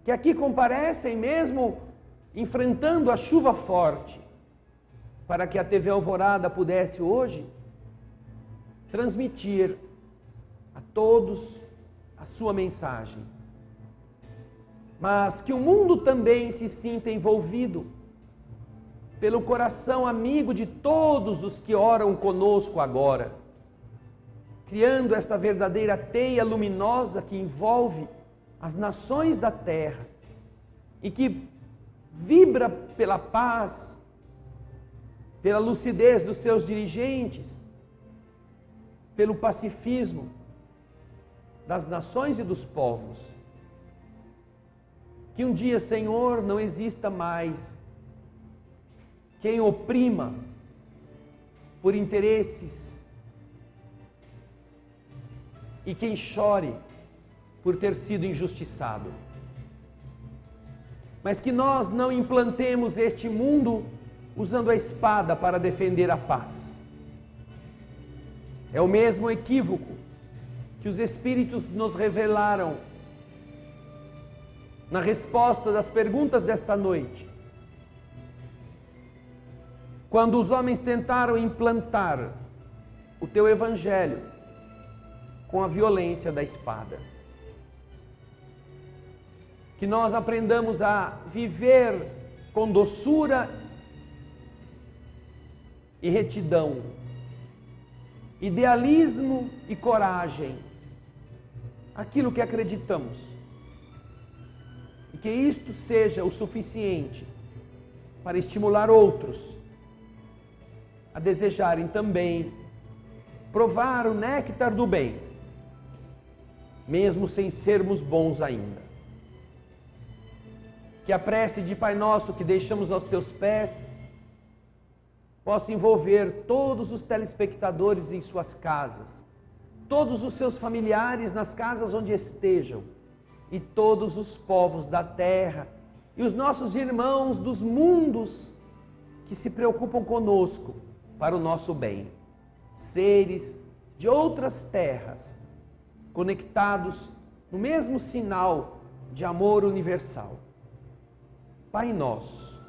que aqui comparecem mesmo enfrentando a chuva forte, para que a TV Alvorada pudesse hoje transmitir a todos a sua mensagem. Mas que o mundo também se sinta envolvido pelo coração amigo de todos os que oram conosco agora, criando esta verdadeira teia luminosa que envolve as nações da terra e que vibra pela paz, pela lucidez dos seus dirigentes, pelo pacifismo das nações e dos povos. Que um dia, Senhor, não exista mais quem oprima por interesses e quem chore por ter sido injustiçado. Mas que nós não implantemos este mundo usando a espada para defender a paz. É o mesmo equívoco que os Espíritos nos revelaram na resposta das perguntas desta noite. Quando os homens tentaram implantar o teu Evangelho com a violência da espada. Que nós aprendamos a viver com doçura e retidão, idealismo e coragem, aquilo que acreditamos. E que isto seja o suficiente para estimular outros a desejarem também provar o néctar do bem, mesmo sem sermos bons ainda. Que a prece de Pai Nosso que deixamos aos teus pés possa envolver todos os telespectadores em suas casas, todos os seus familiares nas casas onde estejam, e todos os povos da terra, e os nossos irmãos dos mundos que se preocupam conosco para o nosso bem. Seres de outras terras, conectados no mesmo sinal de amor universal. Pai Nosso,